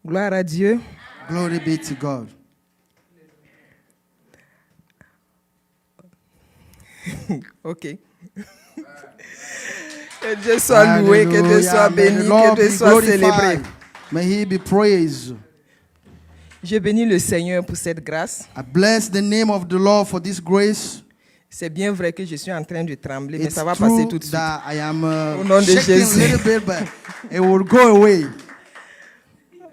Gloire à Dieu. Glory be to God. Ok. Que Dieu soit loué, que Dieu soit béni, que Dieu soit célébré. May He be praised. Je bénis le Seigneur pour cette grâce. I bless the name of the Lord for this grace. C'est bien vrai que je suis en train de trembler, mais It's ça va passer true tout de suite. that I am Au nom de shaking Jésus. a little bit, but it will go away.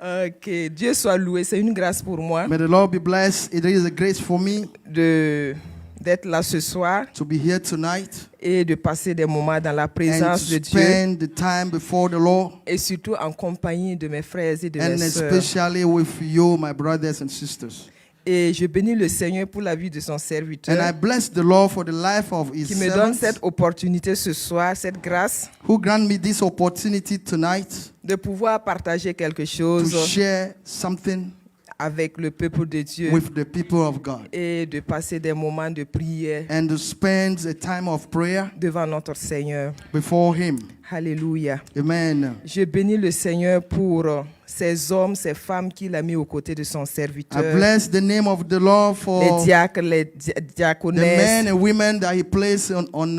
Ok, Dieu soit loué, c'est une grâce pour moi May the Lord be blessed. It is a grace for me d'être là ce soir to be here tonight et de passer des moments dans la and présence to de Dieu spend the time before the Lord, et surtout en compagnie de mes frères et de and mes sœurs. especially with you, my brothers and sisters. Et je bénis le Seigneur pour la vie de son And I serviteur bless the Lord for the life of His qui me donne servants cette opportunité ce soir, cette grâce who grant me this opportunity tonight de pouvoir partager quelque to chose share something avec le peuple de Dieu with the people of God et de passer des moments de prière and to spend a time of prayer devant notre Seigneur. before Him. Alléluia. Amen. Je bénis le Seigneur pour ces hommes, ces femmes qu'il a mis aux côtés de son I serviteur. bless the name of the Lord Les for diacres, les the men diaconesses, and women that He placed on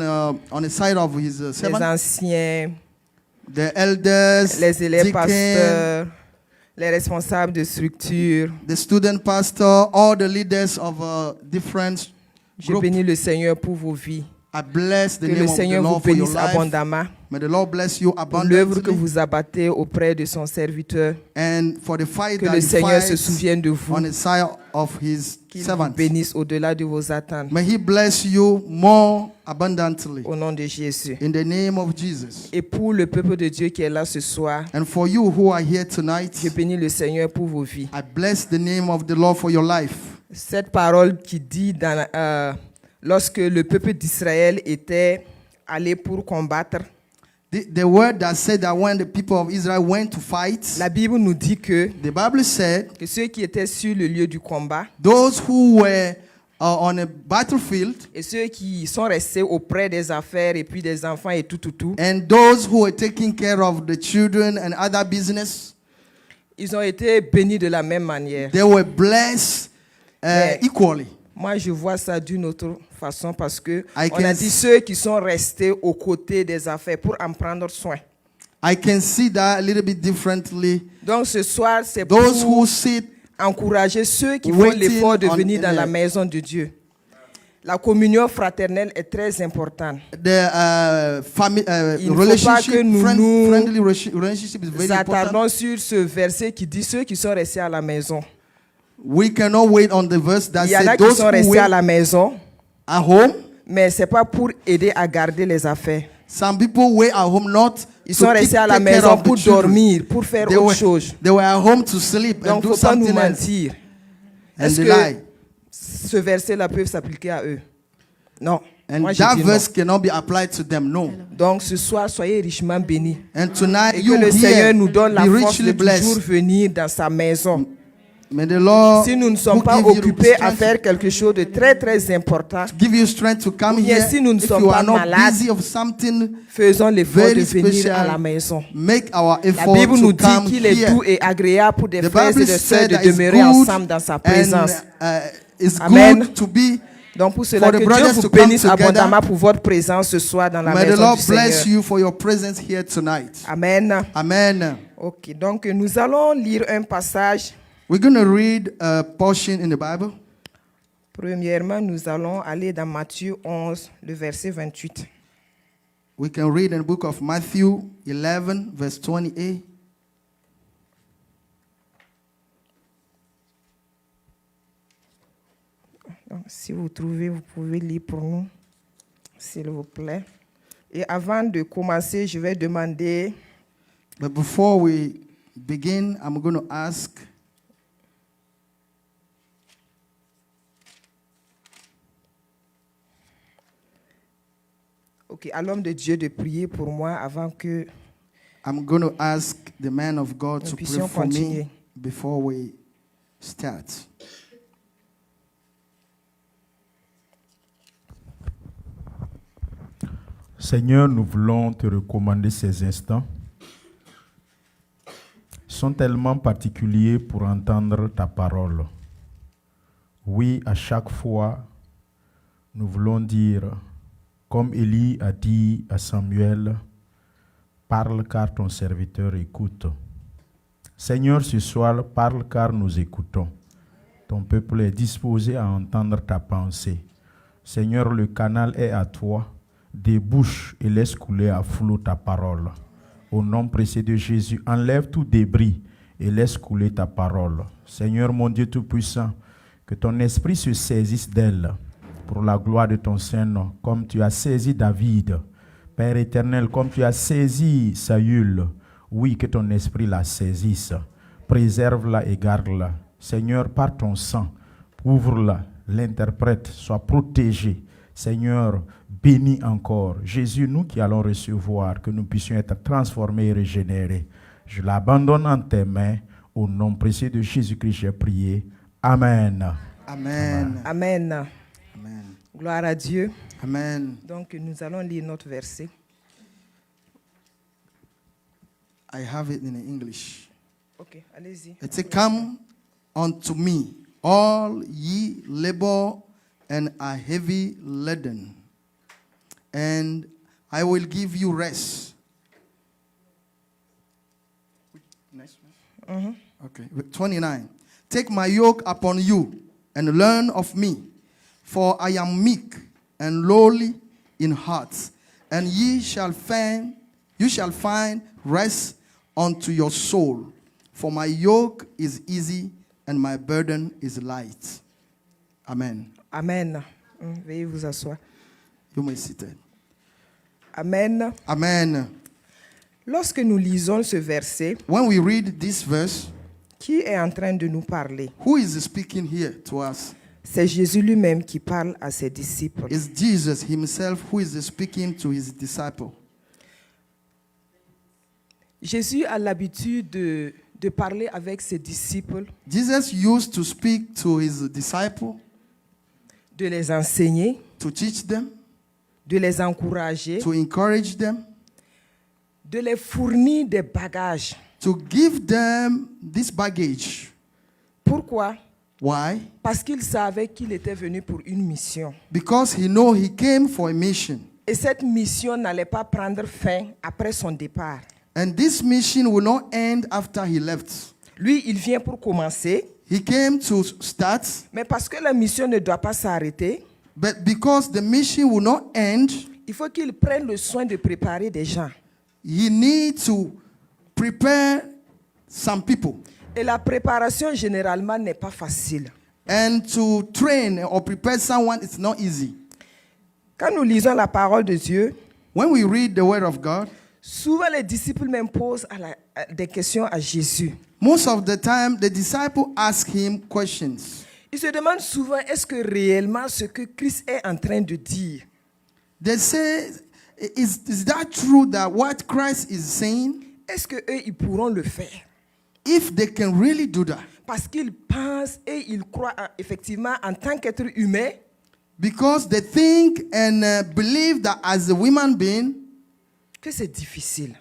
the side of His les servant, anciens, the elders, les élèves deacons, pasteurs, les responsables de structure. the student pastor, all the leaders of different Je groups. bénis le Seigneur pour vos vies. I bless the Que name le of the Seigneur vous Lord for your bénisse life. abondamment May the Lord bless you pour l'œuvre que abundantly vous abattez auprès de son serviteur. and for the fight Que that le He Seigneur se fights souvienne de vous. on the side of His Qu'il vous servants. bénisse au-delà de vos attentes. May He bless you more abundantly Au nom de Jésus. in the name of Jesus. Et pour le peuple de Dieu qui est là ce soir, And for you who are here tonight, je bénis le Seigneur pour vos vies. I bless the name of the Lord for your life. Cette parole qui dit lorsque le peuple d'Israël était allé pour combattre, The word that said that when the people of Israel went to fight, la Bible nous dit que the Bible said ceux qui étaient sur le lieu du combat those who were on a battlefield et ceux qui sont restés auprès des affaires et puis des enfants et tout, and those who were taking care of the children and other business, ils ont été bénis de la même manière. they were blessed Mais- equally. Moi, je vois ça d'une autre façon parce que I on a can dit s- ceux qui sont restés aux côtés des affaires pour en prendre soin. I can see that a little bit differently. Donc ce soir, c'est Those who pour sit encourager ceux qui font waiting l'effort de on- venir dans in la the- maison de Dieu. La communion fraternelle est très importante. the Il ne faut pas que nous nous friendly relationship is very important. Attardons sur ce verset qui dit ceux qui sont restés à la maison. We cannot wait on the verse that Il y en a says qui those sont who restés à wait la maison, at home. mais ce n'est pas pour aider à garder les affaires. Some people wait at home not Ils to sont restés à la take care maison of the pour children. dormir, pour faire They autre were, chose. they were at home to sleep and Donc, il do ne faut pas nous something else. mentir. And Est-ce they que lie. ce verset-là peut s'appliquer à eux? Non. And Moi, je that dis non. verse cannot be applied to them. No. Donc, ce soir, soyez richement bénis. And tonight Et que you le here Seigneur nous donne la be force de richly toujours blessed. venir dans sa maison. May the Lord Si nous ne sommes who pas give you occupés à strength, faire quelque chose de très, très important, give you strength to come Ou bien here. si nous ne If sommes you pas are not malades, busy of something, faisons l'effort de very venir à la special, maison. make our La effort Bible nous to dit come qu'il est here. doux et agréable pour des The frères et Bible des sœurs said de that it's demeurer good ensemble dans sa présence. and it's Amen. good to be. Donc pour cela, for the que Dieu brothers vous to come bénisse together. abondamment pour votre présence ce soir dans la May the maison Lord du bless Seigneur. you for your presence here tonight. Amen. Amen. Ok, donc nous allons lire un passage. We're going to read a portion in the Bible. Premièrement, nous allons aller dans Matthieu 11, le verset 28. We can read in the book of Matthew 11, verse 28. Donc, si vous trouvez, vous pouvez lire pour nous, s'il vous plaît. Et avant de commencer, je vais demander But before we begin, I'm going to ask à l'homme de Dieu de prier pour moi avant que I'm going to ask the man of God nous to pray puissions for continuer. me before we start. Seigneur, nous voulons te recommander ces instants. sont tellement particuliers pour entendre ta parole. Oui, à chaque fois, nous voulons dire, comme Élie a dit à Samuel, parle car ton serviteur écoute. Seigneur, ce soir, parle car nous écoutons. Ton peuple est disposé à entendre ta pensée. Seigneur, le canal est à toi. Débouche et laisse couler à flot ta parole. Au nom précieux de Jésus, enlève tout débris et laisse couler ta parole. Seigneur mon Dieu Tout-Puissant, que ton esprit se saisisse d'elle pour la gloire de ton Saint-Nom, comme tu as saisi David. Père éternel, comme tu as saisi Saül, oui, que ton esprit la saisisse. Préserve-la et garde-la. Seigneur, par ton sang, ouvre-la, l'interprète, soit protégé. Seigneur, bénis encore. Jésus, nous qui allons recevoir, que nous puissions être transformés et régénérés. Je l'abandonne en tes mains. Au nom précieux de Jésus-Christ, j'ai prié. Amen. Amen. Amen. Amen. Gloire à Dieu. Amen. Donc, nous allons lire notre verset. I have it in English. Ok, allez-y. It says, "Come unto me, all ye labor and are heavy laden, and I will give you rest." Next one. Okay, 29. "Take my yoke upon you and learn of me, for I am meek and lowly in heart, and you shall find rest unto your soul. For my yoke is easy and my burden is light." Amen. Amen. Veuillez vous asseoir. You may sit there. Amen. Amen. Lorsque nous lisons ce verset, When we read this verse, qui est en train de nous parler? who is speaking here to us? C'est Jésus lui-même qui parle à ses disciples. It's Jesus himself who is speaking to his disciple. Jésus a l'habitude de parler avec ses disciples, Jesus used to speak to his disciple, de les enseigner, to teach them, de les encourager, to encourage them, de les fournir des bagages. to give them this baggage. Pourquoi? Why? Parce qu'il savait qu'il était venu pour une mission. Because he know he came for a mission. Et cette mission n'allait pas prendre fin après son départ. And this mission will not end after he left. Lui, il vient pour commencer, He came to start, mais parce que la mission ne doit pas s'arrêter, but because the mission will not end, il faut qu'il prenne le soin de préparer des gens. he needs to prepare some people. Et la préparation, généralement, n'est pas facile. And to train or prepare someone, it's not easy. Quand nous lisons la parole de Dieu, When we read the word of God, souvent les disciples même posent des questions à Jésus. most of the time the disciple ask him questions. Ils se demandent souvent, est-ce que réellement ce que Christ est en train de dire, They say, is that true that what Christ is saying? est-ce qu'eux, ils pourront le faire? If they can really do that. Parce qu'ils pensent et ils croient effectivement en tant qu'être humain, Because they think and believe that as a human being, que c'est difficile.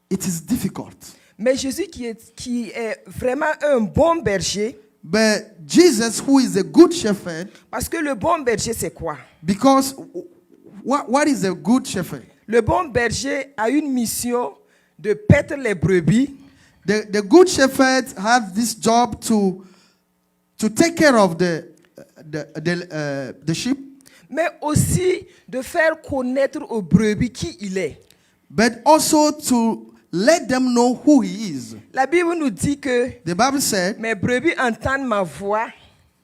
it is difficult. Mais Jésus qui est vraiment un bon berger, But Jesus, who is a good shepherd, parce que le bon berger c'est quoi? because what is a good shepherd? Le bon berger a une mission de paître les brebis, The good shepherd has this job to take care of the sheep, mais aussi de faire connaître aux brebis qui il est. but also to let them know who he is. La Bible nous dit que The Bible said, mes brebis entendent ma voix.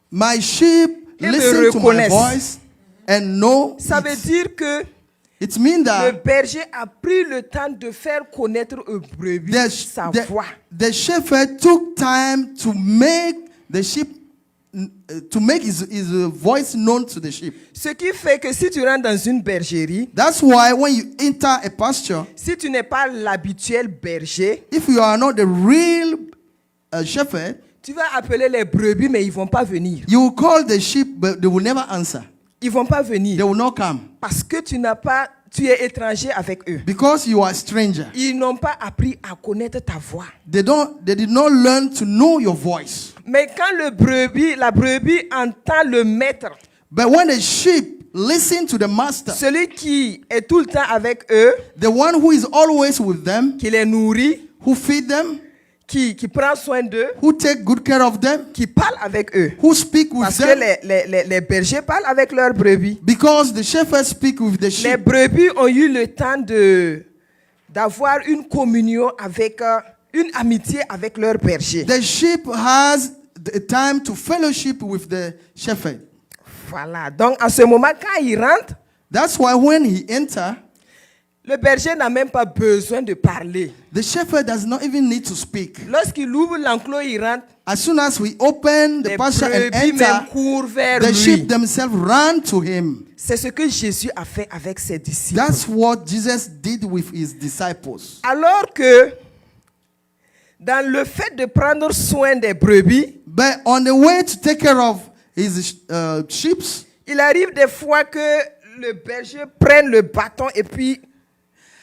"My sheep Et me listen to my reconnaissent." voice and know Ça veut it." dire que It means le that berger a pris le temps de faire connaître aux brebis sa voix. the shepherd took time to make the sheep to make his voice known to the sheep. Ce qui fait que si tu rentres dans une bergerie, That's why when you enter a pasture, si tu n'es pas l'habituel berger, if you are not the real shepherd, tu vas appeler les brebis, mais ils ne vont pas venir. you will call the sheep, but they will never answer. Ils ne vont pas venir. They will not come Parce que tu n'as pas tu es étranger avec eux. because you are a stranger. Ils n'ont pas appris à connaître ta voix. They did not learn to know your voice. Mais quand la brebis entend le maître, But when the sheep listen to the master, celui qui est tout le temps avec eux, the one who is always with them, qui les nourrit, who feed them, qui prend soin d'eux, who take good care of them, qui parle avec eux. who speak with Parce que them, les bergers parlent avec leurs brebis. because the shepherds speak with the Les sheep. brebis ont eu le temps d'avoir une communion avec, une amitié avec leurs bergers. The sheep has the time to fellowship with the shepherd. Voilà. Donc, en ce moment, quand il rentre, That's why when he enter, le berger n'a même pas besoin de parler. the shepherd does not even need to speak. Lorsqu'il ouvre l'enclos, il rentre. As soon as we open the Les pasture and brebis même enter, courent vers the lui. sheep themselves run to him. C'est ce que Jésus a fait avec ses disciples. That's what Jesus did with his disciples. Alors que, dans le fait de prendre soin des brebis, But on the way to take care of his sheep, il arrive des fois que le berger prenne le bâton et puis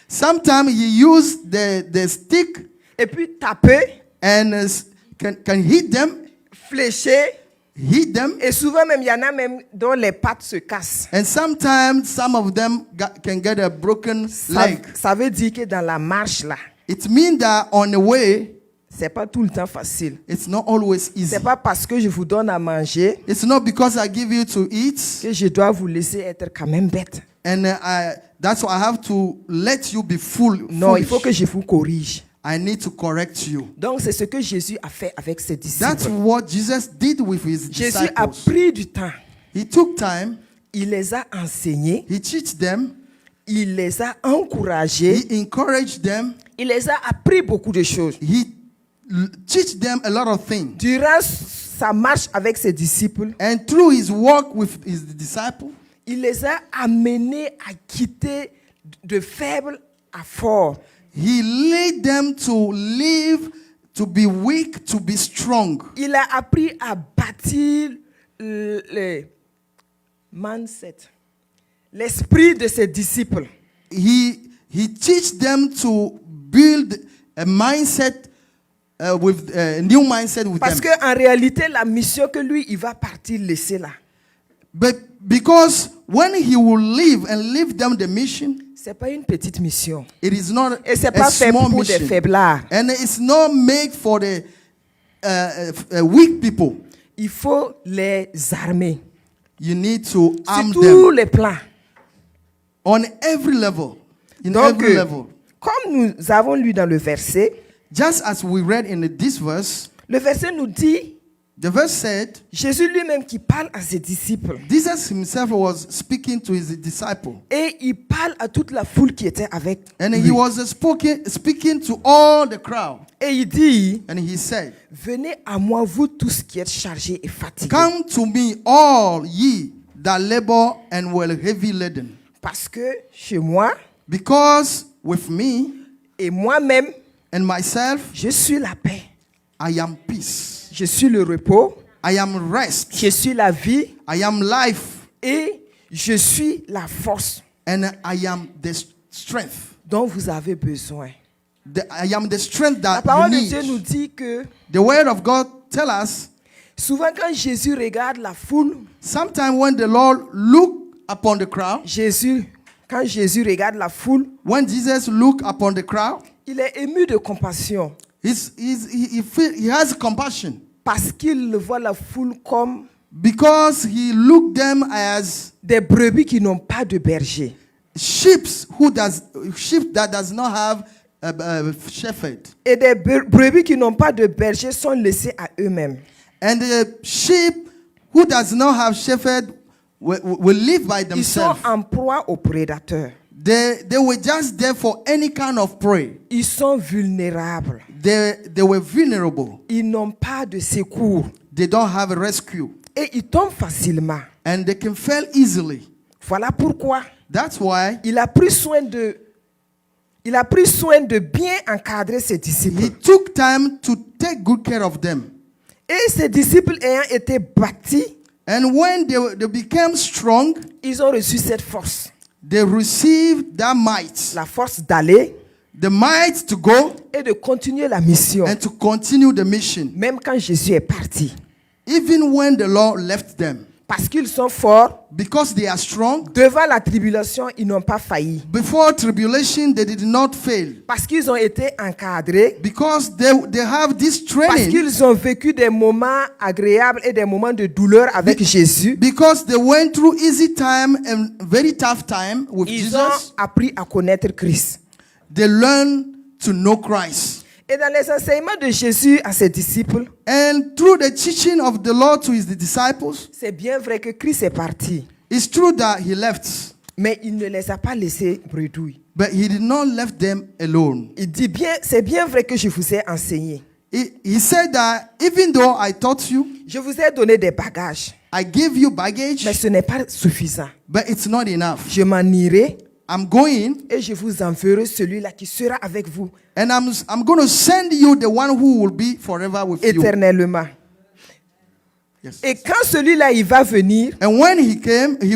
sometimes he used the stick taper, and can hit them, flécher. hit them. Et souvent même, il y en a même dont les pattes se cassent. And sometimes some of them can get a broken leg. Ça veut dire que dans la marche là, It means that on the way, c'est pas tout le temps facile. it's not always easy. C'est pas parce que je vous donne à manger It's not because I give you to eat, que je dois vous laisser être quand même bête. and that's why I have to let you be full. Non, il foolish. faut que je vous corrige. I need to correct you. Donc c'est ce que Jésus a fait avec ses That's disciples. what Jesus did with his Jésus a disciples. pris du temps. He took time, Il les a enseignés. he taught them, Il les a encouragés. he encouraged them, Il les a appris beaucoup de choses. he taught them a lot of things. Durant sa marche avec ses disciples, And through his work with his disciples, il les a amenés à quitter de faible à fort. he led them to live, to be weak, to be strong. Il a appris à bâtir le mindset, l'esprit de ses disciples. He teach them to build a mindset with a new mindset with Parce them. qu'en réalité, la mission que lui, il va partir laisser là, But because when he will leave and leave them the mission, c'est pas une petite mission. it is not Et c'est a pas fait small pour des mission, faiblards. and it's not made for the weak people. Il faut les armer. You need to Sur arm tous them les plans. on every level. In Donc, every level. comme nous avons lu dans le verset, Just as we read in this verse, le verset nous dit, the verse said, Jésus lui-même qui parle à ses disciples. Jesus himself was speaking to his disciple. Et il parle à toute la foule qui était avec And lui. he was speaking to all the crowd. Et il dit, And he said, venez à moi, vous tous qui êtes chargés et fatigués. come to me, all ye that labor and were heavy laden. Parce que chez moi Because with me et moi-même, and myself, je suis la paix. I am peace. Je suis le repos. I am rest. Je suis la vie. I am life. Et je suis la force And I am the strength. dont vous avez besoin. I am the strength La that parole you de Dieu nous need. dit que The word of God tell us, souvent quand Jésus regarde la foule, sometime when the Lord look upon the crowd, quand Jésus regarde la foule, when Jesus look upon the crowd, il est ému de compassion he has compassion parce qu'il voit la foule comme because he look them as des brebis qui n'ont pas de berger. sheep that does not have a shepherd. Et des brebis qui n'ont pas de berger sont laissés à eux-mêmes. And the sheep who does not have shepherd will live by Ils sont themselves. en proie aux prédateurs. They were just there for any kind of prey. Ils sont vulnérables. They were vulnerable. Ils n'ont pas de secours. They don't have a rescue. Et ils tombent facilement. And they can fail easily. Voilà pourquoi That's why il a pris soin de bien encadrer ses disciples. he took time to take good care of them. Et ses disciples ayant été bâtis, And when they became strong, ils ont reçu cette force. they received that might, la force d'aller the might to go et de continuer la mission. and to continue the mission, Même quand Jésus est parti. even when the Lord left them. Parce qu'ils sont forts, Because they are strong, devant la tribulation, ils n'ont pas failli. before tribulation, they did not fail. Parce qu'ils ont été encadrés. Because they have this Parce training. qu'ils ont vécu des moments agréables et des moments de douleur avec Jésus. Because they went through easy time and very tough time with Ils ont Jesus. appris à connaître Christ. They learned to know Christ. Et dans les enseignements de Jésus à ses disciples, And through the teaching of the Lord to his disciples, c'est bien vrai que Christ est parti. it's true that he left. Mais il ne les a pas laissés bredouilles. But he did not leave them alone. Il dit bien, c'est bien vrai que je vous ai enseigné. He said that even though I taught you, Je vous ai donné des bagages. I gave you baggage, Mais ce n'est pas suffisant. but it's not enough. Je m'en irai I'm going et je vous enverrai celui-là qui sera avec vous and I'm going to send you the one who will be forever with you. éternellement. Yes. Et quand celui-là il va venir, And when he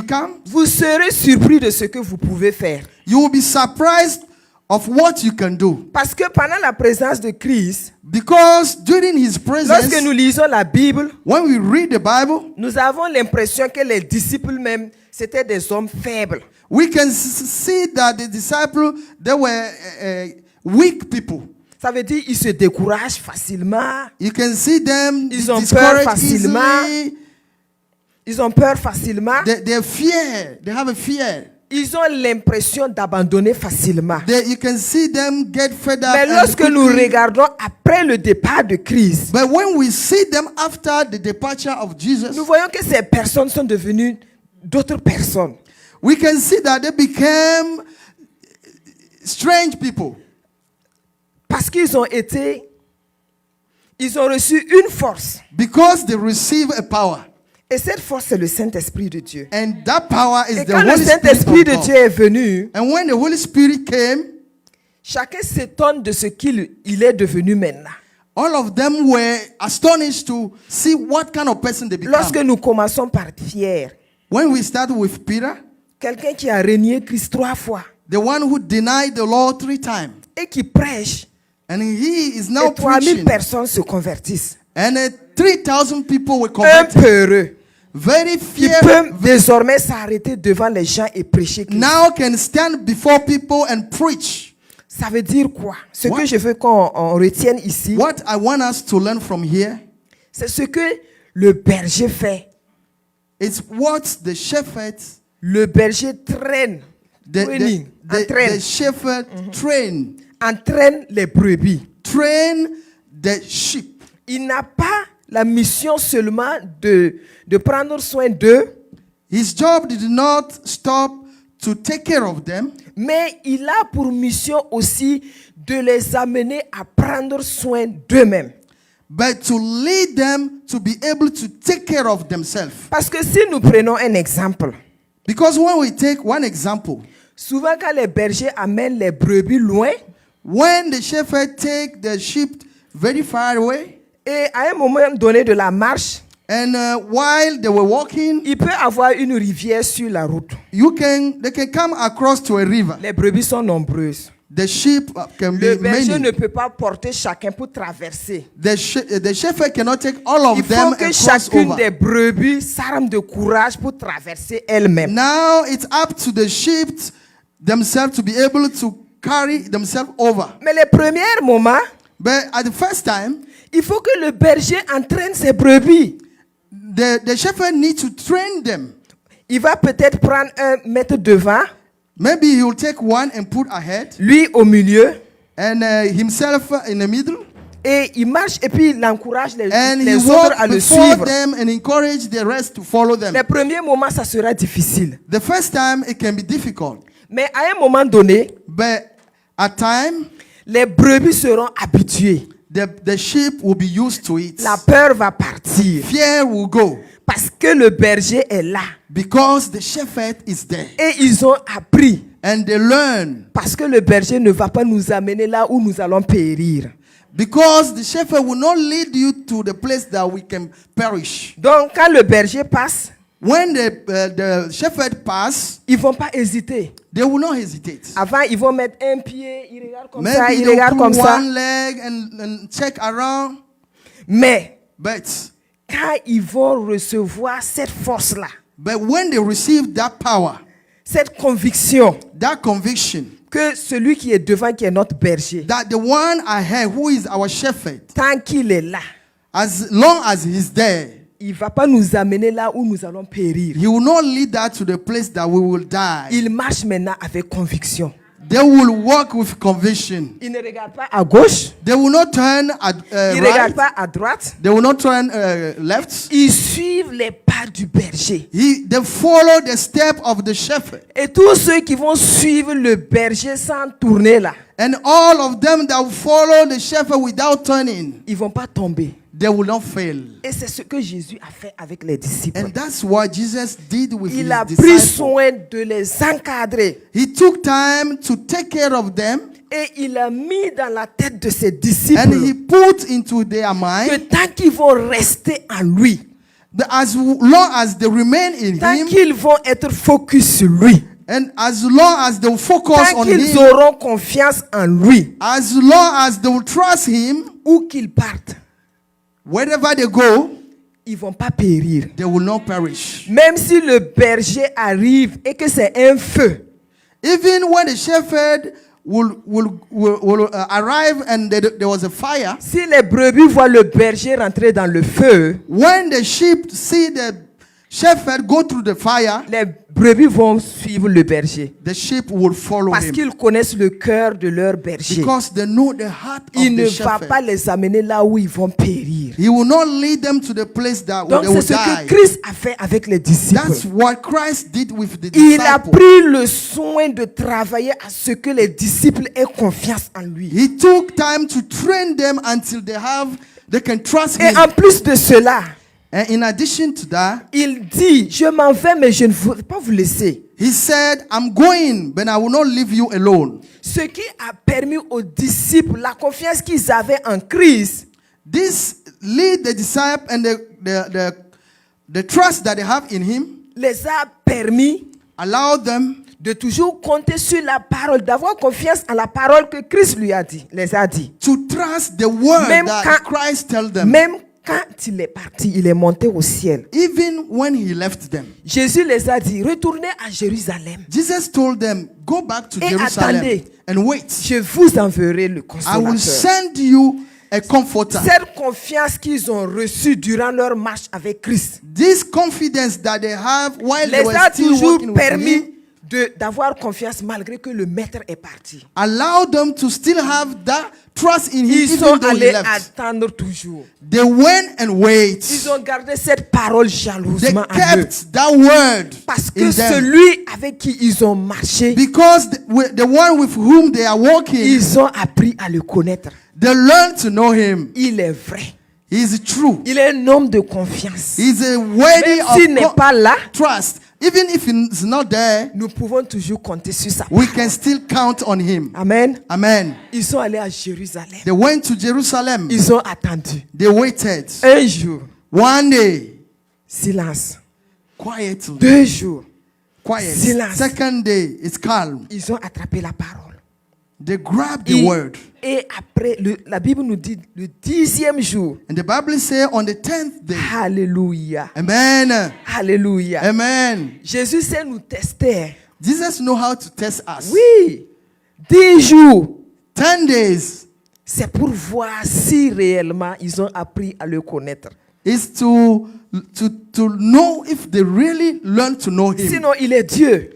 comes, vous serez surpris de ce que vous pouvez faire. you will be surprised of what you can do. Parce que pendant la présence de Christ, Because during his presence, lorsque nous lisons la Bible, when we read the Bible, nous avons l'impression que les disciples même, c'était des hommes faibles. we can see that the disciples, they were weak people. Ça veut dire qu'ils se découragent facilement. You can see them Ils ont peur discouraged facilement. easily. Ils ont peur facilement. They fear. They have a fear. Ils ont l'impression d'abandonner facilement. You can see them get fed up. Mais and lorsque nous quickly- regardons après le départ de Christ, But when we see them after the departure of Jesus, nous voyons que ces personnes sont devenues d'autres personnes. we can see that they became strange people. Parce qu'ils ont reçu une force. Because they receive a power. Et cette force, c'est le Saint-Esprit de Dieu. And that power is Et the quand le Holy Saint-Esprit Spirit de of Dieu God. est venu, And when the Holy Spirit came, chacun s'étonne de ce qu'il est devenu maintenant. all of them were astonished to see what kind of person they Lorsque become. nous commençons par Pierre, When we start with Peter, quelqu'un qui a renié Christ 3 fois the one who denied the Lord 3 times, et qui prêche, and he is now et 3000 preaching, personnes se convertissent. and 3,000 people were Un converted. peureux Very qui fear peut désormais s'arrêter devant les gens et prêcher Christ. now can stand before people and preach. Ça veut dire quoi? Ce What? que je veux qu'on retienne ici, What I want us to learn from here c'est ce que le berger fait. is what the shepherd, Le berger traîne, training, the shepherd entraîne les brebis. train the sheep. Il n'a pas la mission seulement de prendre soin d'eux, His job did not stop to take care of them, mais il a pour mission aussi de les amener à prendre soin d'eux-mêmes. but to lead them to be able to take care of themselves. Parce que si nous prenons un exemple, Because when we take one example, souvent quand les bergers amènent les brebis loin, when the shepherd take the sheep very far away, et à un moment donné de la marche, and while they were walking, il peut avoir une rivière sur la route. they can come across to a river. Les brebis sont nombreuses. The sheep can Le be berger many. ne peut pas porter chacun pour traverser. The shepherd cannot take all of Il them faut que and cross chacune over. des brebis s'arme de courage pour traverser elle-même. Now it's up to the sheep themselves to be able to carry themselves over. Mais les premiers moments, But at the first time, il faut que le berger entraîne ses brebis. the shepherd needs to train them. Il va peut-être prendre un mettre devant, Maybe he will take one and put ahead, lui au milieu, and himself in the middle, et il marche et puis il encourage and he les autres walk à le before suivre. them and encourage the rest to follow them. Les premiers moments, ça sera difficile. The first time it can be difficult, Mais à un moment donné, but at time les brebis seront habituées. the sheep will be used to it. La peur va partir. Fear will go Parce que le berger est là. because the shepherd is there, Et ils ont appris. and they learn Parce que le berger ne va pas nous amener là où nous allons périr. because the shepherd will not lead you to the place that we can perish. Donc quand le berger passe, when the shepherd pass, ils vont pas hésiter. they will not hesitate. Avant, ils vont mettre un pied, ils regardent comme ça, Maybe ils they will regardent put comme ça. one leg and check around. Mais But quand ils vont recevoir cette force-là, when they receive that power, cette conviction that conviction, que celui qui est devant, qui est notre berger, that the one ahead, who is our shepherd, tant qu'il est là, as long as he's there, il ne va pas nous amener là où nous allons périr. he will not lead us to the place that we will die. Il marche maintenant avec conviction. They will walk with conviction. Il ne regarde pas à gauche, They will not turn il ne regarde right. pas à droite. They will not turn left. Ils suivent les pas du berger. They follow the step of the shepherd. Et tous ceux qui vont suivre le berger sans tourner là, And all of them that follow the shepherd without turning, ils ne vont pas tomber. they will not fail. Et c'est ce que Jésus a fait avec les disciples. And that's what Jesus did with Il his a pris disciples. soin de les encadrer. He took time to take care of them, Et il a mis dans la tête de ses and disciples he put into their que mind tant qu'ils vont rester en lui, that as long as they remain in tant him, qu'ils vont être focus sur lui, and as long as they will focus tant on qu'ils him, auront confiance en lui, as long as they will trust him, où qu'ils partent, wherever they go, ils vont pas périr. they will not perish. Même si le berger arrive et que c'est un feu, Even when the shepherd will arrive and there was a fire, si les brebis voient le berger rentrer dans le feu, when the sheep see the shepherd go through the fire, les brebis vont suivre le berger. the sheep will follow Parce him. qu'ils connaissent le cœur de leur berger. Because they know the heart of Il ne the va shepherd. pas les amener là où ils vont périr. He will not lead them to the place that Donc they will c'est ce que die. Christ a fait avec les disciples. That's what Christ did with the Il a disciples. pris le soin de travailler à ce que les disciples aient confiance en lui. He took time to train them until they can trust Et him. en plus de cela, And in addition to that, il dit, je m'en vais mais je ne veux pas vous laisser. he said, I'm going, but I will not leave you alone. Ce qui a permis aux disciples la confiance qu'ils avaient en Christ, This lead the disciple and the trust that they have in him les a permis allow them de toujours compter sur la parole, d'avoir confiance en la parole que Christ les a dit. to trust the word Même that quand- Christ tell them. Même quand il est parti, il est monté au ciel. Even when he left them, Jésus les a dit, retournez à Jérusalem. Jesus told them, go back to Et Jerusalem attendez. and wait. Je vous enverrai le I will consolateur. send you a comforter. Cette confiance qu'ils ont reçue durant leur marche avec Christ This confidence that they have while they les were a still toujours walking with him permis d'avoir confiance malgré que le maître est parti. allow them to still have that trust in him Ils even sont though he allés left. attendre toujours. They went and wait. Ils ont gardé cette parole They jalousement en eux. kept that word Parce que in them. celui avec qui ils ont marché, Because the one with whom they are walking, ils ont appris à le connaître. they learned to know him. Il est vrai. He is true. Il est un homme de confiance. He is a worthy Même s'il n'est of pas là, trust. Even if he's not there, nous pouvons toujours compter sur ça. we can still count on him. Amen. Amen. Ils sont allés à Jérusalem. They went to Jerusalem. Ils ont attendu. They waited. Un jour, One day, silence. quietly, 2 jours, quiet. Silence. Second day, it's calm. ils ont attrapé la parole. They grabbed the word. Et après, la Bible nous dit le 10e jour. And the Bible says on the 10th day. Alléluia. Amen. Alléluia. Amen. Jésus sait nous tester. Jesus know how to test us. Oui. 10 jours. 10 days C'est pour voir si réellement ils ont appris à le connaître. is to know if they really learn to know him. Sinon, il est Dieu.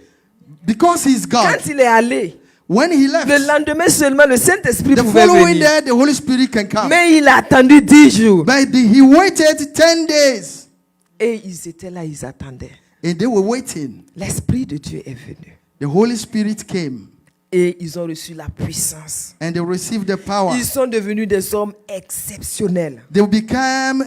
Because he's God. Quand il est allé, When he left, le lendemain seulement, le Saint-Esprit the pouvait following venir. day, the Holy Spirit can come. Mais il a attendu 10 jours. But he waited 10 days. Et ils étaient là, ils attendaient. And they were waiting. L'Esprit de Dieu est venu. The Holy Spirit came. Et ils ont reçu la puissance. And they received the power. Ils sont devenus des hommes exceptionnels. They became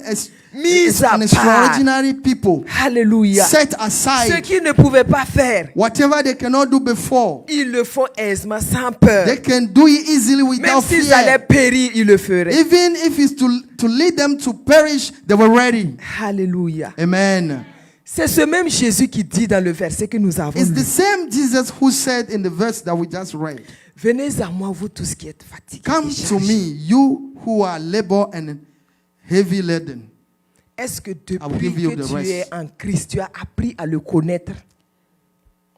Mis à an part. extraordinary people. Alléluia. Set Ce aside. qu'ils ne pouvaient pas faire, Whatever they cannot do before, ils le font aisément, sans peur. they can do it easily Même without s'ils allaient fear. périr, ils le feraient. Even if it's to lead them to perish, they were ready. Alléluia. Amen. C'est ce même Jésus qui dit dans le verset que nous avons It's the lu. same Jesus who said in the verse that we just read, Venez à moi, vous tous qui êtes fatigués. come et to chargés. me, you who are labor and heavy laden. Est-ce que will depuis give you que the tu rest. es en Christ, tu as appris à le connaître?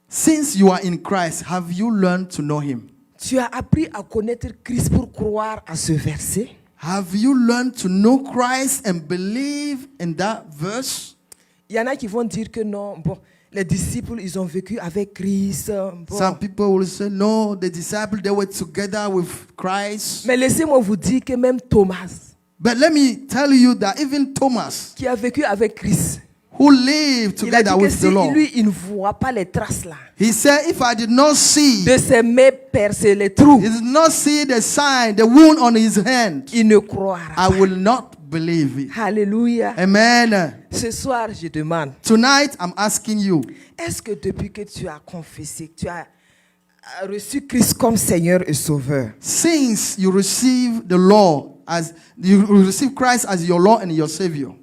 Since you are in Christ, have you learned to know him? Tu as appris à connaître Christ pour croire à ce verset? Have you learned to know Christ and believe in that verse? Il y en a qui vont dire que non, bon, les disciples, ils ont vécu avec Christ. Bon. Some people will say, no, the disciples, they were together with Christ. Mais laissez-moi vous dire que même Thomas, But let me tell you that even Thomas, qui a vécu avec Christ, who lived il a dit together que with si the Lord, lui, il ne voit pas les traces là, he said, if I did not see, de ses mains percées, les trous, he did not see the sign, the wound on his hand, il ne croira I pas. will not believe it. Alléluia. Amen. Ce soir, je demande, Tonight, I'm asking you, est-ce que depuis que tu as confessé, tu as reçu Christ comme Seigneur et Sauveur, since you receive the Lord as you receive Christ as your Lord and your Savior,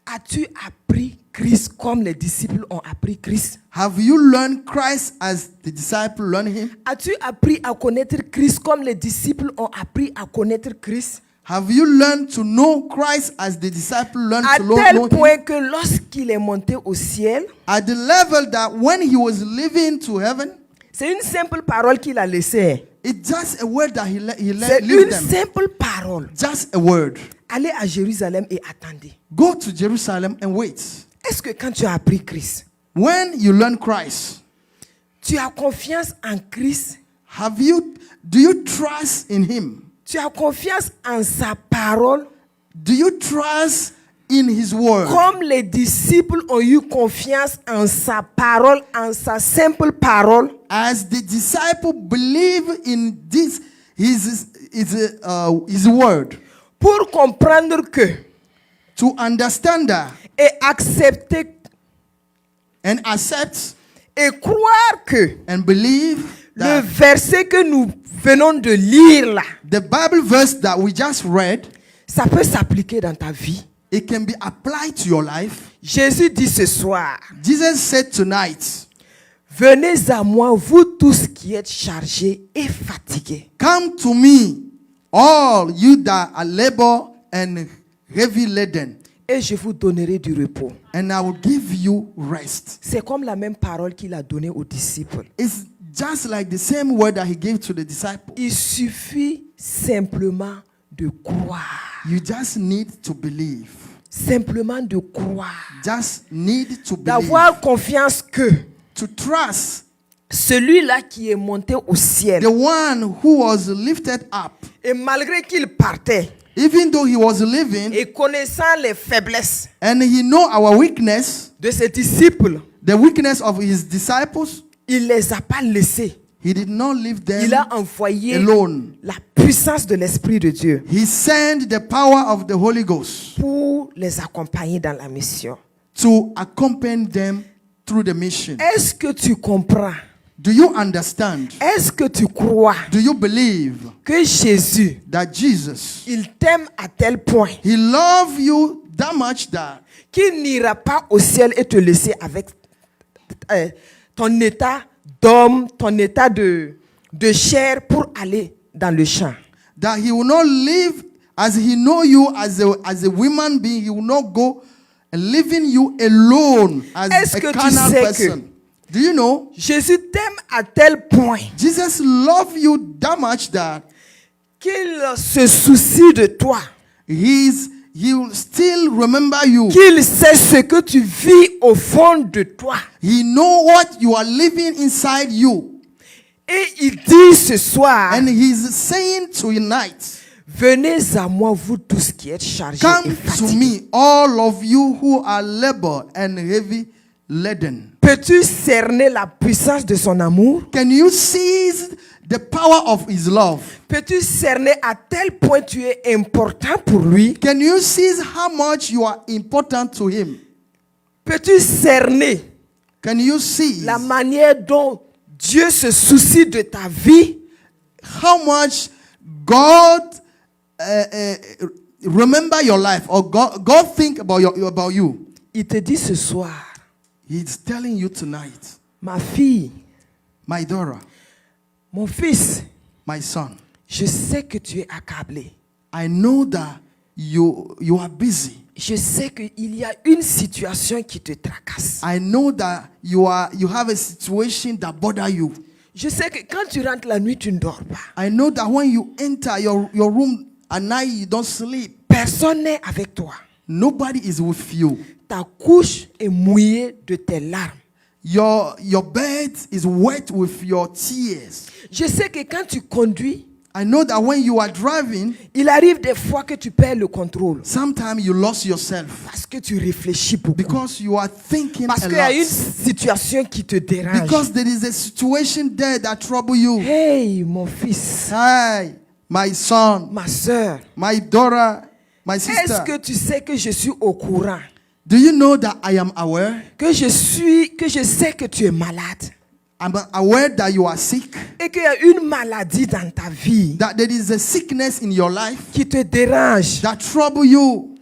as-tu appris Christ comme les disciples ont appris Christ? have you learned Christ as the disciple learned him? As-tu appris à connaître Christ comme les disciples ont appris à connaître Christ? Have you learned to know Christ as the disciple learned À to know tel him? point que lorsqu'il est monté au ciel, At the level that when he was living to heaven, c'est une simple parole qu'il a laissée. it's just a word that he C'est lived une them. simple parole. Just a word. Allez à Jérusalem et attendez. Go to Jerusalem and wait. Est-ce que quand tu as appris Christ, When you learn Christ, tu as confiance en Christ? do you trust in him? Tu as confiance en sa parole? Do you trust in his word? Comme les disciples ont eu confiance en sa parole, en sa simple parole? As the disciple believe in this, his word, Pour comprendre que to understand that et accepter and accept et croire que and believe le that verset que nous venons de lire là, the Bible verse that we just read, ça peut s'appliquer dans ta vie. it can be applied to your life. Jésus dit ce soir, Jesus said tonight, venez à moi, vous tous qui êtes chargés et fatigués. come to me, all you that are labor and heavy laden, Et je vous donnerai du repos. and I will give you rest. C'est comme la même parole qu'il a donnée aux disciples. It's just like the same word that he gave to the disciples. Il suffit simplement de croire. You just need to believe. Simplement de croire. Just need to believe. D'avoir confiance que To trust celui-là qui est monté au ciel, the one who was lifted up, et malgré qu'il partait, even though he was living, et connaissant les faiblesses and he know our weakness, de ses disciples, the weakness of his disciples, il ne les a pas laissés. he did not leave them Il a envoyé alone. la puissance de l'Esprit de Dieu He sent the power of the Holy Ghost pour les accompagner dans la mission. to accompany them through the mission. Est-ce que tu comprends? Do you understand? Est-ce que tu crois Do you believe que Jésus, that Jesus, il t'aime à tel point he loved you that much that qu'il n'ira pas au ciel et te laisser avec ton état d'homme, ton état de chair pour aller dans le champ? he will not live as he know you as a woman being, he will not go and leaving you alone as Est-ce a que tu carnal sais person. Do you know? Jésus t'aime à tel point Jesus loved you that much that qu'il se soucie de toi, he will still remember you. qu'il sait ce que tu vis au fond de toi. He know what you are living inside you. Et il dit ce soir, And he's saying tonight, venez à moi, vous tous qui êtes chargés et come to fatigués. me, all of you who are labor and heavy laden. Peux-tu cerner la puissance de son amour? Can you seize the power of his love? Peux-tu cerner à tel point tu es important pour lui? Can you seize how much you are important to him? Peux-tu cerner Can you see la manière dont Dieu se soucie de ta vie? how much God remember your life, or God think about you? Il te dit ce soir, He's telling you tonight, ma fille, my daughter, mon fils, my son, je sais que tu es accablé. I know that you are busy. Je sais qu'il y a une situation qui te tracasse. I know that you have a situation that bother you. Je sais que quand tu rentres la nuit, tu ne dors pas. I know that when you enter your room at night, you don't sleep. Personne n'est avec toi. Nobody is with you. Ta couche est mouillée de tes larmes. Your bed is wet with your tears. Je sais que quand tu conduis, I know that when you are driving, il arrive des fois que tu perds le contrôle. sometimes you lost yourself Parce que tu réfléchis beaucoup. because you are thinking Parce a qu'il y a une lot. situation qui te dérange. Because there is a situation there that trouble you. Hey, mon fils, Hi, my son, ma soeur, my daughter, my est-ce sister. que tu sais que je suis au courant? Do you know that I am aware? Que je sais que tu es malade. I'm aware that you are sick, Et qu'il y a une maladie dans ta vie that there is a sickness in your life qui te dérange, that trouble you,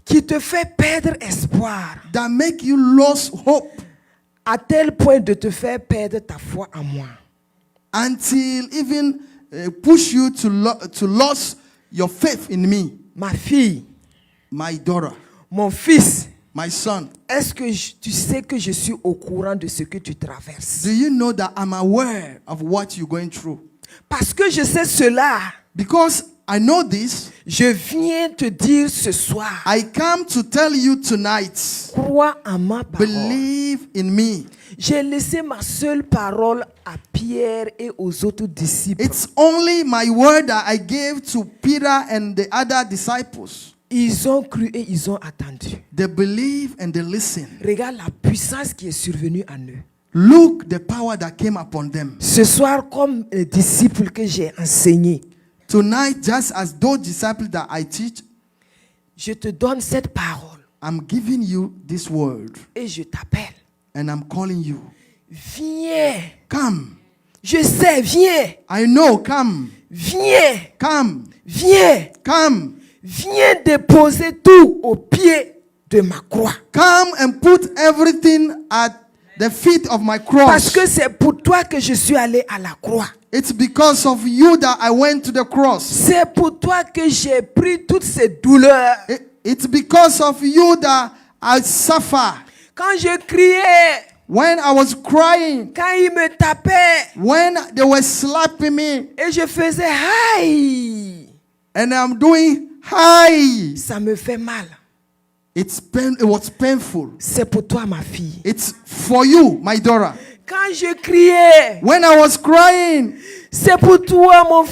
qui te fait perdre espoir, that make you lose hope à tel point de te faire perdre ta foi en moi. until even push you to lose your faith in me. Ma fille, My daughter, mon fils, my son, est-ce que tu sais que je suis au courant de ce que tu traverses? do you know that I'm aware of what you're going through? Parce que je sais cela, Because I know this, je viens te dire ce soir, I come to tell you tonight, crois en ma parole. believe in me. J'ai laissé ma seule parole à Pierre et aux autres disciples. It's only my word that I gave to Peter and the other disciples. Ils ont cru et ils ont attendu. They believe and they listen. Regarde la puissance qui est survenue en eux. Look the power that came upon them. Ce soir, comme les disciples que j'ai enseignés, Tonight, just as those disciples that I teach, je te donne cette parole I'm giving you this word et je t'appelle. and I'm calling you. Viens. Come. Je sais, viens. I know, come. Viens. Come. Viens. Come. Viens déposer tout au pied de ma croix. Come and put everything at the feet of my Parce cross. que c'est pour toi que je suis allé à la croix. It's because of you that I went to the cross. C'est pour toi que j'ai pris toutes ces douleurs. It's because of you that I suffer. Quand je criais, When I was crying, quand ils me tapaient when they were slapping me, et je faisais aïe, and I'm doing hi, ça me fait mal. it was painful. C'est pour toi, ma fille. It's for you, my daughter. Quand je criais, When I was crying, c'est pour toi, mon it's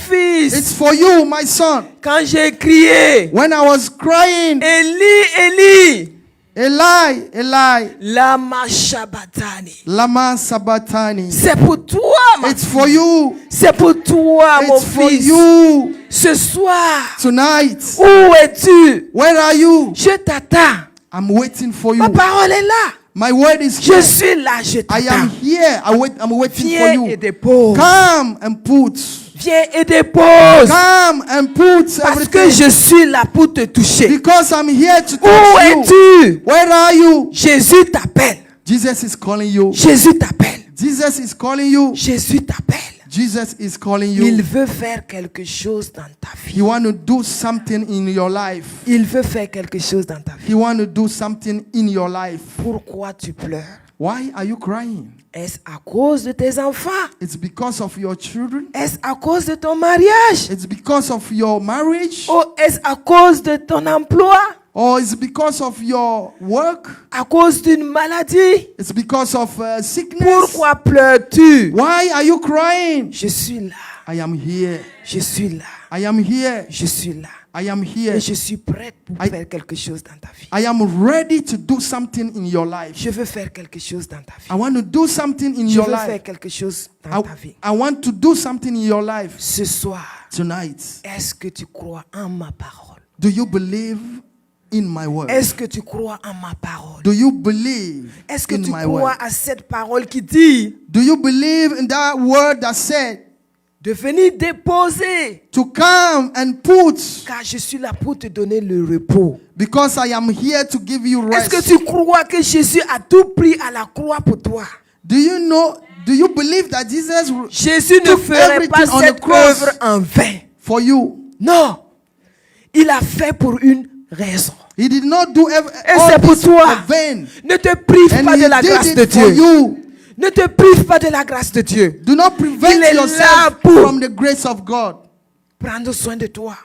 fils. for you, my son. Quand j'ai crié, When I was crying, Élie, Élie, Eli, Eli, lama shabatani. lama sabatani. C'est pour toi, ma It's for you. C'est pour toi, mon It's for fils. you Ce soir, tonight. où es-tu? Where are you? Je t'attends. I'm waiting for you. Ma parole est là. My word is Je here. suis là, je I t'attends. am here. I'm waiting for Viens et you. dépose. Come and put. Viens et dépose. Come and put Parce que everything. je suis là pour te toucher. Because I'm here to Où touch you. es-tu? Where are you? Jésus t'appelle. Jesus is calling you. Jésus t'appelle. Jesus is calling you. Jésus t'appelle. Jesus is calling Il you. veut faire quelque chose dans ta He vie. want to do something in your life. Il veut faire quelque chose dans ta vie. He want to do something in your life. Pourquoi tu pleures? Why are you crying? Est-ce à cause de tes enfants? It's because of your children. Est-ce à cause de ton mariage? It's because of your marriage. Ou est-ce à cause de ton emploi? Or it's because of your work. À cause d'une maladie? It's because of sickness. Pourquoi pleures-tu? Why are you crying? Je suis là. I am here. Je suis là. I am here. Je suis là. I am here. Et je suis prête pour faire quelque chose dans ta vie. I am ready to do something in your life. Je veux faire quelque chose dans ta I vie. want to do something in Je your veux faire life. quelque chose dans ta vie. I want to do something in your life Ce soir, tonight. est-ce que tu crois en ma parole? Do you believe in my word? Est-ce que tu crois en ma parole? Do you believe Est-ce que in tu my crois word? à cette parole qui dit, Do you believe in that word that said, de venir déposer. to come and put, Car je suis là pour te donner le repos. because I am here to give you Est-ce que rest. tu crois que Jésus a tout pris à la croix pour toi? Do you believe that Jesus Jésus ne took ferait pas everything on the cette cross œuvre en vain. for you? Non. Il a fait pour une raison. He did not do Et all c'est pour this toi. for vain. Ne te prive And pas de la he grâce did de it for Dieu. you. Ne te prive pas de la grâce de Dieu. Do not Il prevent est là yourself pour from the grace of God. prendre soin de toi.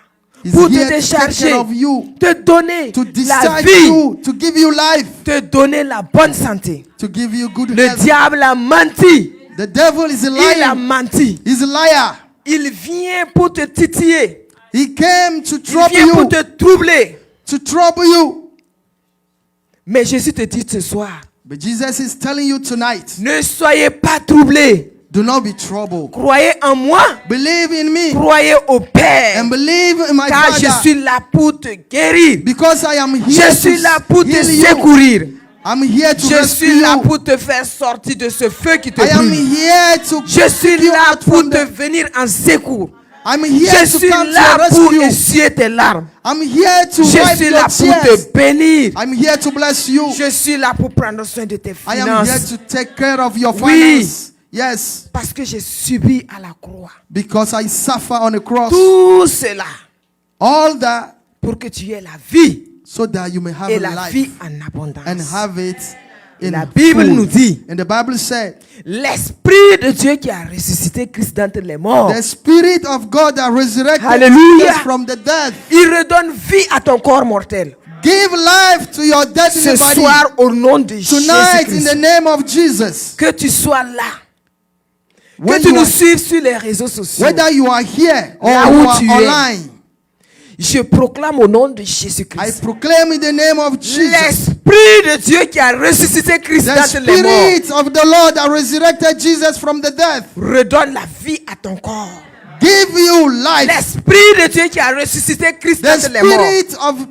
He's Pour te here to take décharger. care of you, Te donner to la discharge vie. you, to give you life, Te donner la bonne santé. to give you good Le health. diable a menti. The devil is a Il a liar. menti. He's a liar. Il vient pour te titiller. He came to Il trouble vient pour you, te troubler. to trouble you. Mais Jésus te dit ce soir, But Jesus is telling you tonight, ne soyez pas troublés. do not be troubled. Croyez en moi. Believe in me Croyez au Père. and believe in my Car je Father, suis là pour te guérir. because I am Je here suis là to pour te heal you. secourir. I'm here to Je rescue suis là you. pour te faire sortir de ce feu qui te I am brûle. here to Je suis pick you là out pour from te the, venir en secours. I'm Je here to suis come to là your pour rescue. essuyer tes larmes. I'm here to Je wipe suis your là pour tears. te bénir. I'm here to bless you. Je suis là pour prendre soin de tes I am here finances. to take care of your Oui. finances. Yes, Parce que j'ai subi à la croix because I suffer on the cross. tout cela All that pour que tu aies la vie so that you may have et a la vie life en abondance. and have it in La Bible full. nous dit, And the Bible said, l'Esprit de Dieu qui a ressuscité Christ d'entre les morts, the Spirit of God that resurrected Hallelujah. Jesus from the dead, il redonne vie à ton corps mortel. give life to your dead in Ce the body. soir, au nom de Tonight, in the Jésus-Christ, name of Jesus, que tu sois là, que when tu you nous are, suives sur les réseaux sociaux. whether you are here or Là you où are tu es. online, Je proclame au nom de I Jésus-Christ. proclaim in the name of Jesus, L'Esprit de Dieu qui a ressuscité Christ the d'entre les morts Spirit of the Lord that resurrected Jesus from the dead, redonne la vie à ton corps. give you life. L'Esprit de Dieu qui a ressuscité Christ The d'entre les morts, Spirit of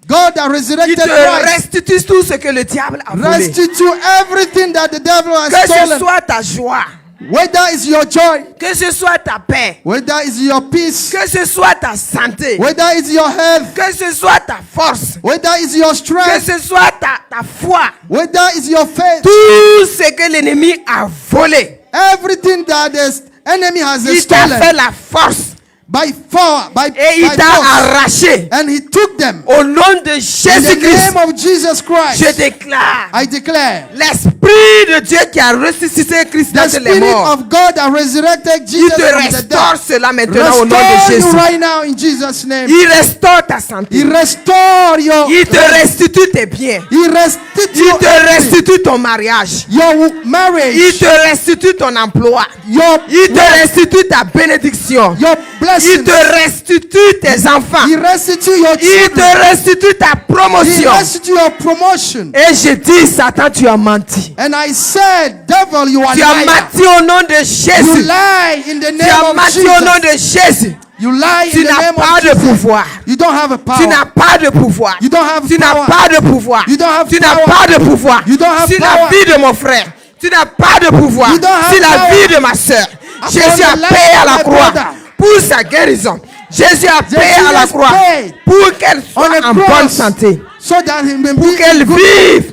God that il resurrected te Christ restitue tout ce que le diable a volé. restitute everything that the devil has Que ce stolen. soit ta joie, Whether it's your joy, que ce soit ta paix, whether it's your peace, que ce soit ta santé, whether it's your health, que ce soit ta force, whether it's your que strength, ce soit ta foi, whether it's your faith, tout ce que l'ennemi a volé, everything that the enemy has il t'a fait stolen la force by fire, et il by t'a force, arraché. and he took them. Au nom de In the Jésus-Christ, name of Jesus je Christ, déclare I declare, l'Esprit de Dieu qui a ressuscité Christ the d'entre les Spirit morts, of God that resurrected il Jesus te from the restaure dead, cela maintenant au nom de restore you Jésus. right now in Jesus' name. Il restaure ta santé. He restore your, Il te restitue tes biens. he restitute Il te everything. restitue ton mariage. Your Il marriage, te restitue ton emploi. your Il te restitue ta bénédiction. your Il blessings. te restitue tes enfants. He restitute your Il children. te restitue ta He promotion. restitute your promotion. Et je dis, Satan, tu as menti. And I said, devil, you are Tu as liar. menti au nom de You Jésus. lie in the Tu name as of menti au nom Jesus. de Jésus. You lie Tu in the n'as name pas of de Jesus. pouvoir. You don't have a Tu power. n'as pas de pouvoir. You don't have Tu n'as power. pas de pouvoir. You don't have Tu n'as power. pas de pouvoir. You don't have Sur la power. vie de mon frère. Tu n'as pas de pouvoir. You don't have Sur la power. vie de ma soeur. Upon Jésus a the life payé à of la my croix brother. pour sa guérison. Jésus a payé à la has croix paid pour qu'elle on soit the en bonne cross santé. so that he may Pour be qu'elle in good vive.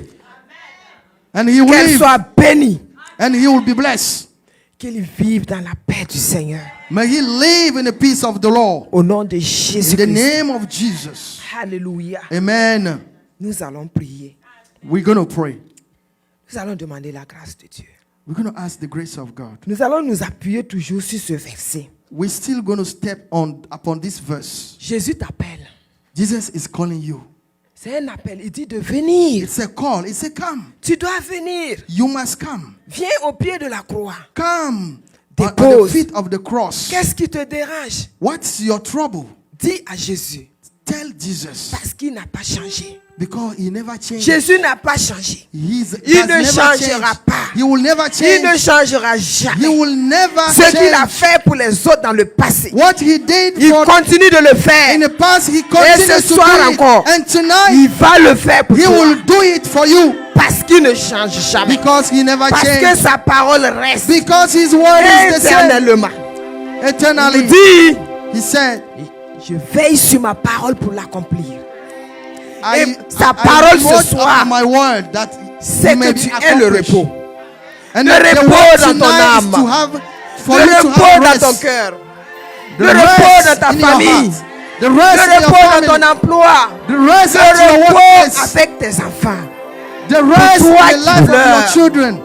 and he will Qu'elle live soit bénie. and he will be blessed. Qu'il vive dans la paix du Seigneur. May he live in the peace of the Lord. Au nom de In the Jésus-Christ. name of Jesus. Alléluia. Amen. Nous allons prier. We're going to pray. Nous allons demander la grâce de Dieu. We're going to ask the grace of God. Nous allons nous appuyer toujours sur ce verset. We're still going to step upon this verse. Jésus t'appelle. Jesus is calling you. C'est un appel. Il dit de venir. It's a call. It's a come. Tu dois venir. You must come. Viens au pied de la croix. Come on the Dépose. feet of the cross. Qu'est-ce qui te dérange? What's your trouble? Dis à Jésus. Tell Jesus. Parce qu'il n'a pas changé. Because he never changed. Jésus n'a pas changé. Il Il ne changera pas. He will never Il ne change. changera He jamais. will never Ce qu'il a change. fait pour les autres dans le passé, What he did il for continue de le in faire. the past, he Et continues ce to soir do it. encore, And tonight, il va le faire pour he toi. will do it for you Parce qu'il ne change jamais. because he never Parce que changed. sa parole reste Because his word is the same. éternellement. Il eternally. nous dit, He said, je veille sur ma parole pour l'accomplir. I, sa parole ce wrote soir, up my word that C'est it may que be tu aies le accomplished. repos. And Le the repos word dans ton tonight is âme. to have, for Le you to repos have dans rest. ton cœur. The Le repos rest dans ta in your famille. heart. The Le rest in your repos dans family. ton emploi. The rest at Le your repos workplace. avec tes enfants. The rest in toi the qui life of your pleures. children.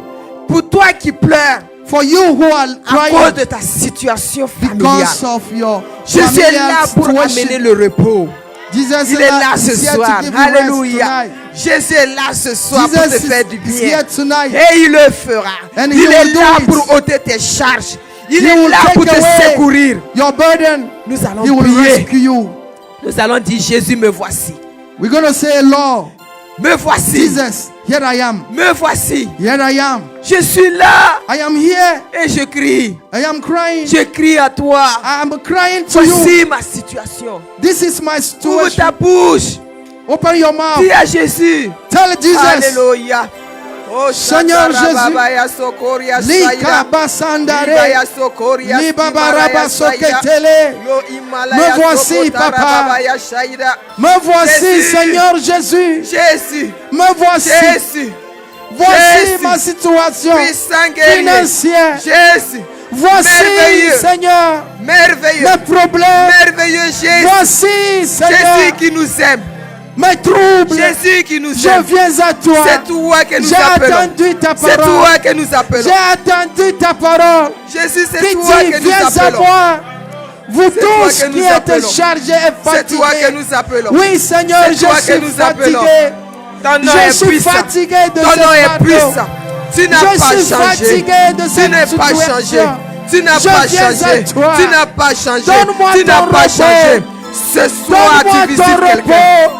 Pour toi qui pleures For you who are à cause crying de ta situation because familiale. of your Jésus est là familial pour amener situation. le repos. Jesus Il est là is ce here to soir. give you rest Alléluia. tonight. Jésus est là ce soir pour te Jesus faire du is bien. here tonight. Et il le fera. And Il he est will do là it. pour ôter tes charges. Il He est will là pour take te away secourir. your burden. Nous allons He will prier. rescue you. Nous allons dire, Jésus, me voici. We're going to say, Lord, Me voici. Jesus, here I am. Me voici. Here I am. Je suis là I am here. et je crie. I am crying. Je crie à toi. I am crying to you. Voici ma situation. This is my Ouvre situation. ta bouche. Open your mouth. Dis à Jésus. Tell Jesus. Alléluia. Oh, Seigneur Shakarababaya Sokoria Lika Saïda. basandare. Libaya Sokoria Libabaraba Simaraya Saïda. soketele. Lo Himalaya Me voici, Sokotarababaya Saïda. Me voici, Jésus. Seigneur Jésus. Jésus. Me voici. Jésus. Voici Jésus. ma situation Puissant guerrier. financière. Jésus. Voici, Merveilleux. Seigneur, Merveilleux. mes problèmes. Merveilleux Jésus. Voici, Seigneur, Jésus qui nous aime. mes troubles. Jésus qui nous Je aime. viens à toi. C'est toi que nous J'ai appelons. attendu ta C'est parole. toi que nous appelons. J'ai attendu ta parole. Jésus, c'est Qui toi dit, que nous viens à appelons. moi. Vous C'est toi tous que qui nous êtes appelons. chargés et C'est toi que fatigués. nous appelons. Oui, Seigneur, C'est toi je que suis nous appelons. fatigué. Ton nom Je est suis puissant. fatigué de Ton ce nom est fardeau. puissant. Tu n'as Je pas suis changé. fatigué de Tu cette n'as pas changé. situation. Tu n'as Je pas viens changé. à toi. Tu n'as pas changé. Donne-moi Tu n'as ton pas repos. changé. Ce soir, Donne-moi tu ton visites quelqu'un. repos.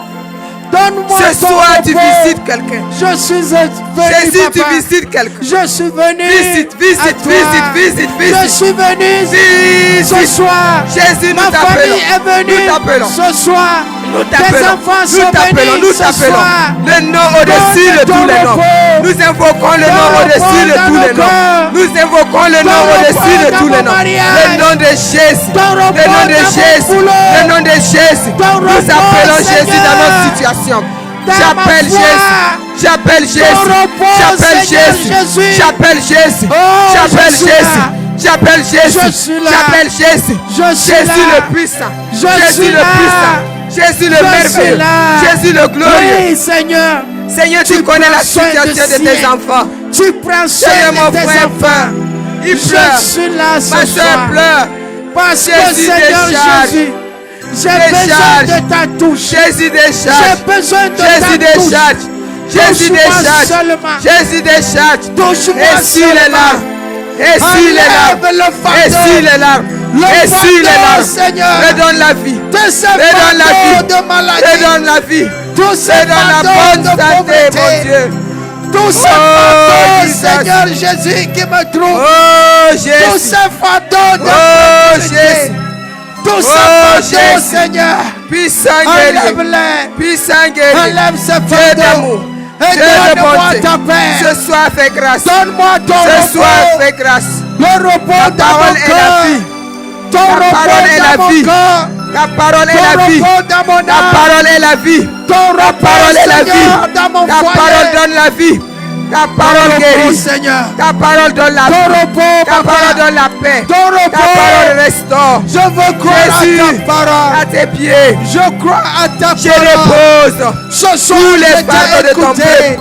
Donne-moi Ce ton soir, tu repos. visites quelqu'un. Je suis venu, Jésus, tu papa. visites quelqu'un. Je suis venu Visite, visite, à toi. visite. Je suis venu ce Visite. soir. Jésus, nous Ma famille est t'appelons. venue Nous t'appelons. ce soir. Nous Tes t'appelons, enfants nous sont t'appelons, venus nous ce t'appelons. soir. Le nom au-dessus de Donne tous ton les noms. repos. Nous invoquons le Ton nom au-dessus repos de dans tous nos les noms. cœurs. Nous invoquons le nom Ton au-dessus repos de dans tous les mon noms. mariage. Le nom de Jésus. Ton Le repos nom de dans mon Jésus. boulot. Le nom de Jésus. Ton Nous repos, appelons Jésus Seigneur. dans notre situation. Dans J'appelle ma foi. Jésus. J'appelle Jésus. repos, J'appelle Seigneur Jésus. Jésus. J'appelle Jésus. Oh, J'appelle je suis Jésus. là. J'appelle Jésus. Je suis là. J'appelle Jésus. Je suis Jésus là. le puissant. Je Jésus suis le là. puissant. Jésus le Je suis merveilleux. là. Jésus le glorieux. Oui, Seigneur. Seigneur, tu Tu connais la prends soin de situation de tes siens. enfants. Tu prends soin Seigneur, de mon tes frère enfants. pleure. Il Je pleure. suis là ce Ma soeur soir. pleure. Parce que Jésus Seigneur décharge. Jésus, j'ai Décharge. besoin de ta touche. Jésus J'ai décharge. besoin de Jésus ta touche. décharge. Jésus Touche-moi décharge. seulement. Jésus décharge. Touche-moi Essuie les seulement. larmes. Essuie les larmes. Enlève le fardeau. Essuie les larmes. Le Essuie les fardeau, larmes. Seigneur. Redonne la vie. De ce Redonne la fardeau vie. de maladie. Redonne la vie. Tout ce Redonne la fardeau bonne de santé, mon pauvreté. Dieu. Tout ce Oh, fardeau, Jesus. Seigneur Jésus, qui me trouve. Oh Tout Jésus. ce fardeau de Oh pauvreté. Jésus. Tout ce Oh, fardeau, Jésus. Seigneur. Puissant guerrier. Enlève-les. Puissant guerrier. Enlève ce Dieu fardeau. d'amour. Et Dieu de donne-moi bonté. ta paix. Ce soir, fais grâce. Donne-moi ton Ce soir, repos. fais grâce. Le repos Ta dans parole mon est la cœur. vie. Ton Ta repos parole est la dans mon vie. cœur. Ta parole est Ton la vie. repos dans mon Ta âme. parole est la vie. Ton Ta repos, parole est la Seigneur, vie. dans mon Ta foyer. parole donne la vie. Ta Ton parole repos, guérit. Seigneur. Ta parole donne la Ton vie. repos, Ta parole Papa. donne la paix. Ton repos. Ta parole restaure. Je veux croire Jésus, à ta parole. à tes pieds, Je crois à ta je parole. repose Ce soir, tous les je fardeaux t'ai de ton écouté. peuple.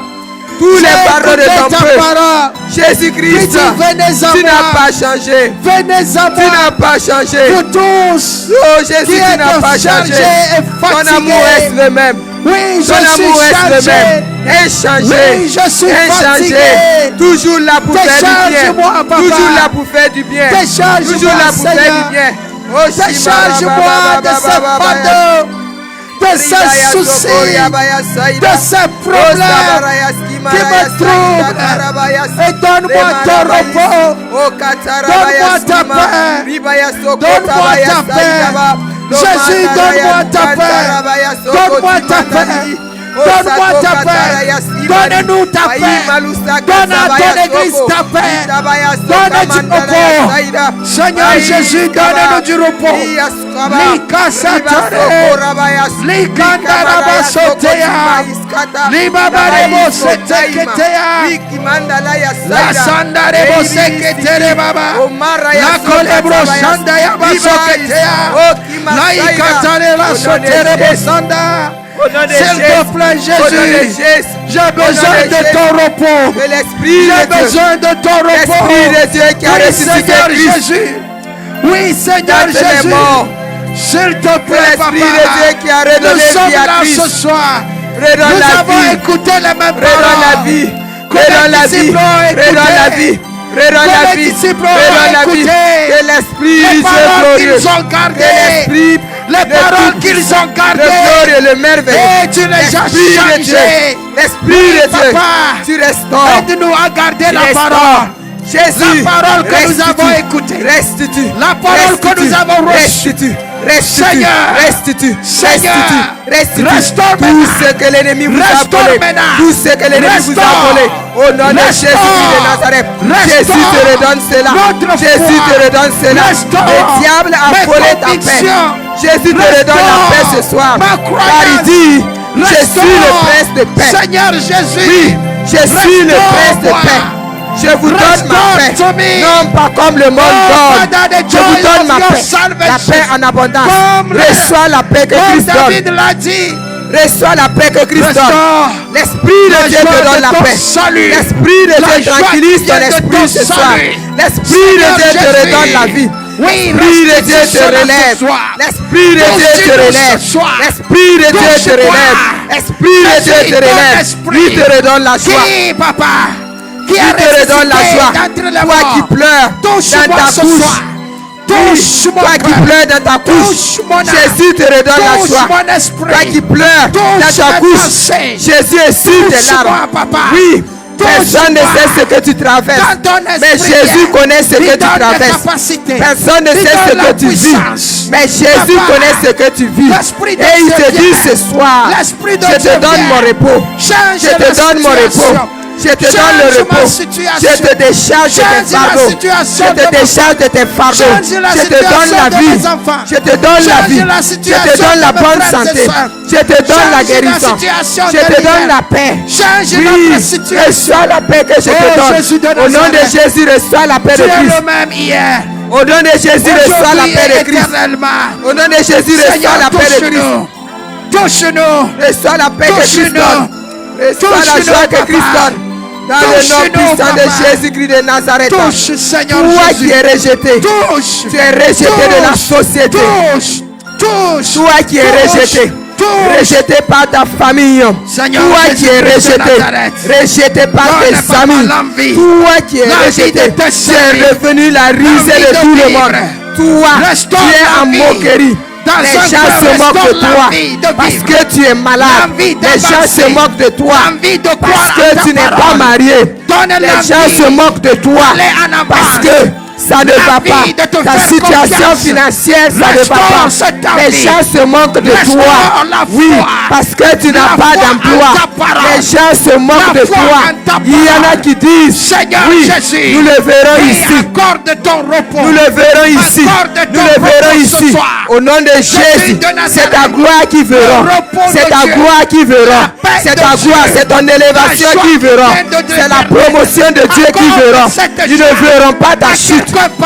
Tous les J'ai fardeaux de écouté ton ta peuple. parole. Jésus-Christ, Qui dit, venez à tu moi. n'as pas changé. Venez à Tu n'as moi. pas changé. Vous tous Oh Jésus, qui tu n'as pas êtes changé. chargés et Ton amour reste fatigués. le même. Oui, je Ton amour suis reste le chargé. même. Inchangé. Oui, je suis Inchangé. fatigué. Toujours là pour faire du bien. Décharge-moi, Papa. Toujours là pour faire du bien. Décharge-moi, Toujours là pour faire Seigneur. du bien. Oh, Décharge-moi de ce fardeau, de ce souci, de ce problème qui me trouble. Et donne-moi ton repos. Donne-moi ta paix. Donne-moi ta paix. Jésus, donne-moi ta paix. Donne-moi ta paix. Donne-moi ta paix. Donne-nous ta paix. Donne à ton église ta paix. Donne du repos. Seigneur Jésus, donne-nous du repos. Lika satare. Likanda rabasotea. Libabarebo seteketea. La sandarebo seketere baba. La kolebro sandaya basoketea. La ikatare la soterebo sanda. S'il te plaît, Jésus, j'ai besoin de ton repos. J'ai besoin de ton repos. Oui, Seigneur Jésus. Oui, Seigneur Jésus. S'il te plaît, Papa. Nous sommes là ce soir. Nous avons écouté les mêmes paroles. Que les disciples ont écouté. Que les disciples ont écouté. Les paroles qu'ils ont gardées. Les paroles qu'ils ont gardées. Et tu les as changées. L'Esprit de Dieu, tu restaures. Aide-nous à garder la parole. Jésus, la parole que nous avons écoutée. Restitue. La parole que nous avons reçue. Seigneur, restitue. Restaure tout ce que l'ennemi vous a volé. Tout ce que l'ennemi vous a volé. Au nom de Jésus de Nazareth. Jésus te redonne cela. Jésus te redonne cela. Le diable a volé ta paix. Jésus te redonne la paix ce soir. Car il dit, je suis le prince de paix. Seigneur Jésus. Oui, je suis le prince de paix. Je vous donne ma paix, non pas comme le monde donne. Je vous donne ma paix, la paix en abondance. Reçois la paix que Christ donne. Reçois la paix que Christ donne. L'Esprit de Dieu te donne la paix. L'Esprit de Dieu tranquillise ton esprit ce soir. L'Esprit de Dieu te redonne la vie. L'Esprit de Dieu te relève. L'Esprit de Dieu te relève. L'Esprit de Dieu te relève. L'Esprit de Dieu te relève. Lui te redonne la joie. Qui te redonne la joie. Toi qui pleures dans ta bouche. Toi qui pleures dans ta bouche. Jésus te redonne la joie. Toi qui pleures dans ta bouche. Jésus essuie tes larmes. Oui. Personne ne sait ce que tu traverses. Mais Jésus connaît ce que tu traverses. Personne ne sait ce que tu vis. Mais Jésus connaît ce que tu vis. Et il te dit ce soir, je te donne mon repos. Je te donne mon repos. Je te donne le repos. Je te décharge de tes fardeaux. Je te décharge de tes fardeaux. Je te donne la vie. Je te donne la vie. Je te donne la bonne santé. Je te donne la guérison. Je te donne la paix. Oui, reçois la paix que je te donne. Au nom de Jésus, reçois la paix de Christ. Au nom de Jésus, reçois la paix de Christ. Au nom de Jésus, reçois la paix de Christ. Touche-nous. Reçois la paix que Christ donne. Reçois la joie que Christ donne. Dans le nom puissant de Jésus-Christ de Nazareth. Touche, Seigneur toi Jésus. qui es rejeté. Touche. Tu es rejeté de la société. Touche. Toi qui es rejeté. Rejeté par ta famille. Seigneur toi qui es rejeté. Rejeté par tes amis. Toi qui es rejeté. Tu es devenu la risée de tout le monde. Toi, tu es en moquerie. Les gens se moquent de toi parce que tu es malade. Les gens se moquent de toi parce que tu n'es pas marié. Les gens se moquent de toi parce que ça ne va pas. Ta situation financière, ça ne va pas. Les gens se moquent de toi. Oui, parce que tu n'as pas d'emploi. Les gens se moquent de toi. Il y en a qui disent, oui, nous le verrons ici. Nous le verrons ici. Nous le verrons ici. Au nom de Jésus, c'est ta gloire qui verra. C'est ta gloire qui verra. C'est ta gloire, c'est ton élévation qui verra. C'est la promotion de Dieu qui verra. Ils ne verront pas ta chute.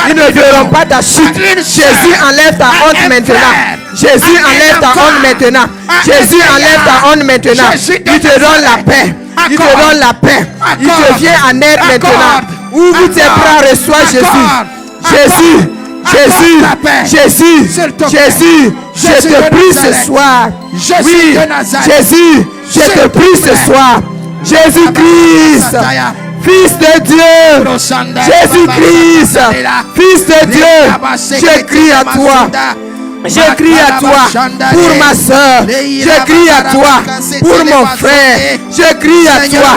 Ils ne verront pas ta chute. Jésus enlève ta honte maintenant. Jésus enlève ta honte maintenant. Jésus enlève ta honte maintenant. Il te donne la paix. Il te donne la paix. Il te vient en aide maintenant. Ouvre tes bras, reçois Jésus. Jésus. Jésus, Jésus, Jésus, je te prie ce soir. Oui, Jésus, je te prie ce soir. Jésus-Christ, Fils de Dieu, Jésus-Christ, Fils de Dieu, je crie à toi. Je crie à toi pour ma soeur. Je crie à toi pour mon frère. Je crie à toi.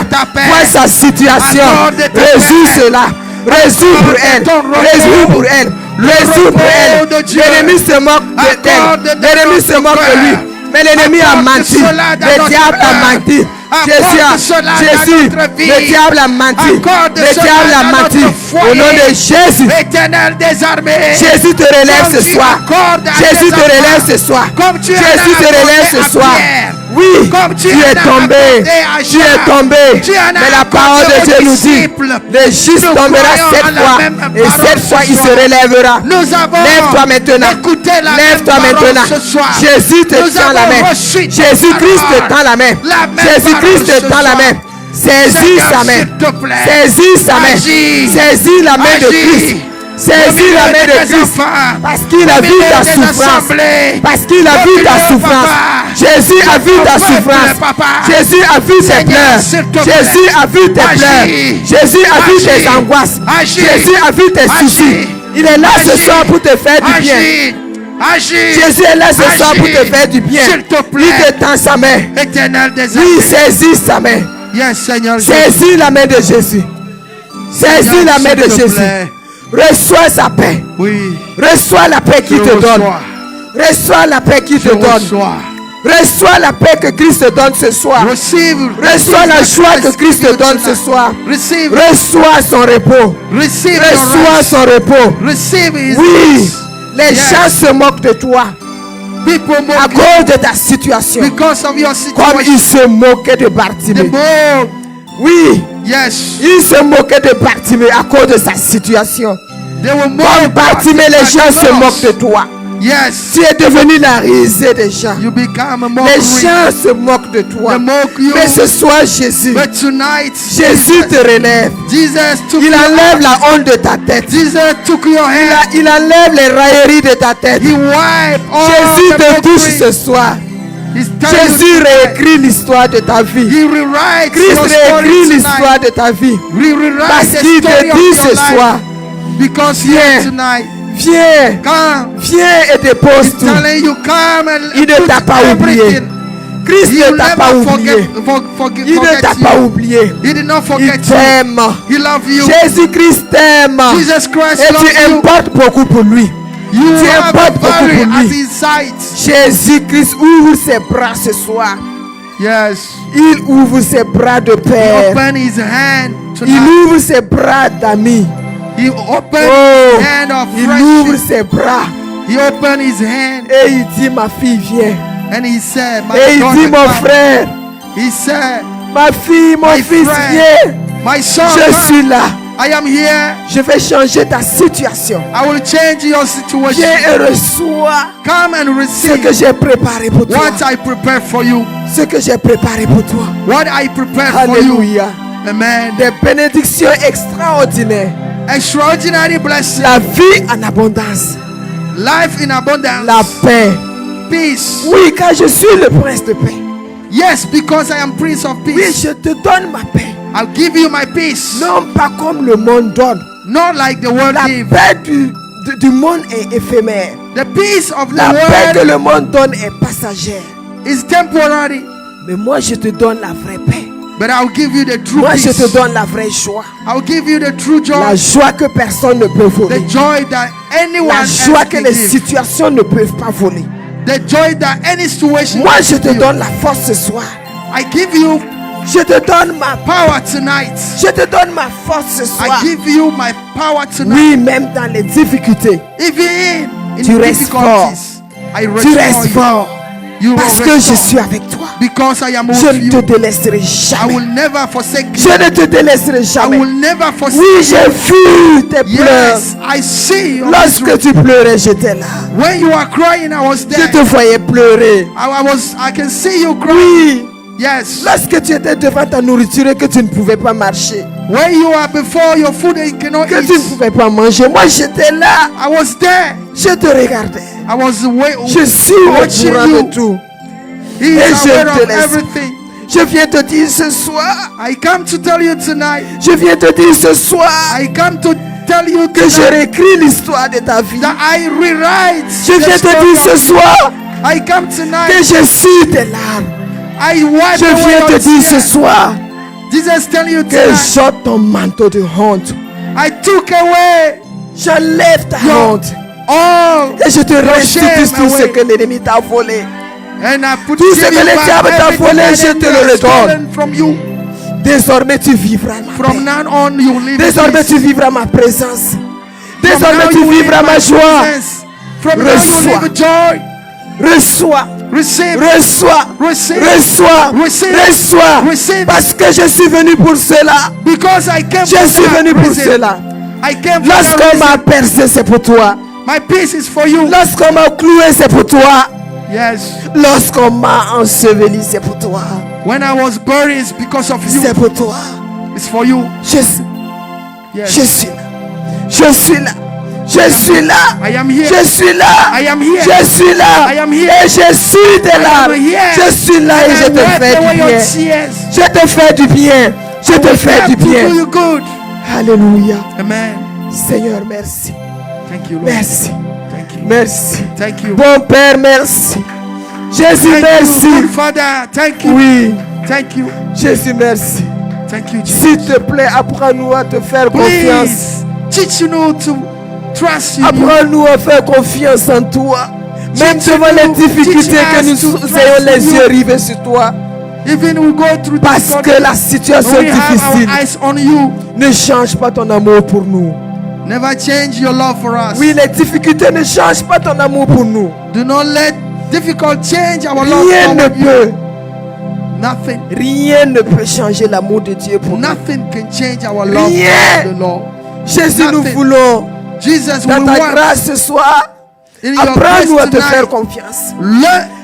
Vois sa situation. Résous cela. Résous pour elle. Résous pour elle. Résous pour elle. L'ennemi se moque d'elle. L'ennemi se moque de lui. Mais l'ennemi a menti. Le diable a menti. Jésus, le diable a menti. Le diable a menti. Au nom de Jésus. Éternel des armées. Jésus te relève ce soir. Jésus te relève ce soir. Jésus te relève ce soir. Oui, tu es tombé. Tu es tombé. Mais la parole de Dieu nous dit, le juste tombera 7 fois. Et 7 fois il se relèvera. Lève-toi maintenant. Lève-toi maintenant. Jésus te tend la main. Jésus-Christ te tend la main. Jésus-Christ te tend la main. Saisis sa main. Saisis sa main. Saisis la main de Christ. Saisis la main de Christ. Parce qu'il a vu ta souffrance. Parce qu'il a vu ta souffrance. Jésus a vu ta souffrance. Jésus a vu tes pleurs. Jésus a vu tes pleurs. Jésus a vu tes angoisses. Jésus a vu tes soucis. Il est là ce soir pour te faire du bien. Jésus est là ce soir pour te faire du bien. Il te tend sa main. Oui, saisis sa main. Saisis la main de Jésus. Saisis la main de Jésus. Reçois sa paix. Reçois la paix qu'il te donne. Reçois la paix qu'il te donne. Reçois la paix que Christ te donne ce soir. Reçois la joie que Christ te donne ce soir. Reçois son repos. Reçois son repos. Oui, les gens se moquent de toi à cause de ta situation. Comme ils se moquaient de Bartimée. Oui, ils se moquaient de Bartimée à cause de sa situation. Comme Bartimée, les gens se moquent de toi. Tu es devenu la risée des gens. Les gens se moquent de toi. Mais ce soir, Jésus te relève. Il enlève la honte de ta tête. Il enlève les railleries de ta tête. Jésus te touche ce soir. Jésus réécrit l'histoire de ta vie. Christ réécrit l'histoire de ta vie. Parce qu'il te dit ce soir, viens et dépose tout. Il ne t'a pas oublié. Christ ne t'a pas oublié. Il ne t'a pas oublié. Il t'aime. Jésus-Christ t'aime. Et tu importes beaucoup pour lui. Tu importes beaucoup pour lui. Jésus-Christ ouvre ses bras ce soir. Il ouvre ses bras de père. Il ouvre ses bras d'amis. Il ouvre ses bras. Et il dit, ma fille, viens. Et il dit, mon frère, ma fille, mon fils, viens. Je suis là. Je vais changer ta situation. Viens et reçois ce que j'ai préparé pour toi. Ce que j'ai préparé pour toi. Alléluia. Des bénédictions extraordinaires. La vie en abondance. La paix. Oui, car je suis le prince de paix. Because I am Prince of Peace. Oui, je te donne ma paix. I'll give you my peace. Non pas comme le monde donne. Not like the world gives. La paix du monde est éphémère. The peace of the La world paix que le monde donne est passagère. Is temporary. Mais moi je te donne la vraie paix. But I'll give you the true moi peace. Je te donne la vraie joie. I'll give you the true joy. La joie que personne ne peut voler. The joy that anyone la joie que les situations ne peuvent pas voler. The joy that any situation. Moi je te donne la force ce soir. I give you. Je te donne ma power tonight. Je te donne ma force ce soir. I give you my power tonight. Oui, même dans les difficultés. Even in tu restes fort. Tu restes fort. Parce que je suis avec toi. Because I am je ne te délaisserai jamais. I will never forsake you. Je ne te délaisserai jamais. I will never forsake oui, j'ai vu tes pleurs. I see your Lorsque tu pleurais, j'étais là. When you are crying, I was there. Je te voyais pleurer. I can see you crying. Oui. Yes. Lorsque tu étais devant ta nourriture et que tu ne pouvais pas marcher. When you are before your food and you cannot que tu ne pouvais pas manger. Moi, j'étais là. I was there. Je te regardais. I was je suis au courant de tout. He is aware of everything. Je viens te dire ce soir. I come to tell you tonight. Je viens te dire ce soir. I come to tell you que je réécris l'histoire de ta vie. That I rewrite. Je viens te dire ce soir. I come tonight. Que je suis tes larmes. I wipe je viens te dire ce soir. Jesus tell you que j'ôte ton manteau de honte. I took away. J'enlève ta honte. Oh, et je te restitue tout ce que l'ennemi t'a volé. And I put Tout ce que le diable t'a volé, je te le redonne. From you. Désormais, tu vivras ma From paix. now on, you live. Désormais, tu vivras ma présence. Désormais, tu vivras ma joie. From now you live joy. Reçois. Receive. Reçois. Receive. Reçois. Receive. Reçois. Receive. Parce que je suis venu pour cela. Because I came Je suis venu pour reason. cela. I came for Lorsqu'on m'a that percé, c'est pour toi. reason. My peace is for you. Lorsqu'on m'a cloué, c'est pour toi. Yes. Lorsqu'on m'a enseveli, c'est pour toi. When I was buried, it's because of you. C'est pour toi. It's for you. Je Yes. suis là. Je suis là. Je suis là. I am here. Je suis là. I am here. Je suis là. I am here. Et je suis de là. I am here. Je suis là et je te fais du bien. Je te fais du bien. Je te fais du bien. Do you good. Alléluia. Amen. Seigneur, merci. Thank you, Lord. Merci. Thank you. Merci. Thank you. Bon Père, merci. Jésus, Thank you, merci. good Father. Thank you. Oui. Thank you. Jésus, merci. Thank you, Jesus. S'il te plaît, apprends-nous à te faire confiance. Please teach you to trust you. Apprends-nous à faire confiance en toi. Même devant les difficultés que nous ayons les yeux rivés sur toi. Even we go through Parce que la situation we have difficile our eyes on you. ne change pas ton amour pour nous. Never change your love for us. Oui, les difficultés ne changent pas ton amour pour nous. Do not let difficult change our love Rien ne for you. peut. Nothing. Rien ne peut changer l'amour de Dieu pour nous. Nothing can change our love Rien. for the Lord. Jésus, nous Nothing. voulons, Jesus, dans we ta want grâce ce soir, in your grace apprends-nous à te faire tonight. confiance.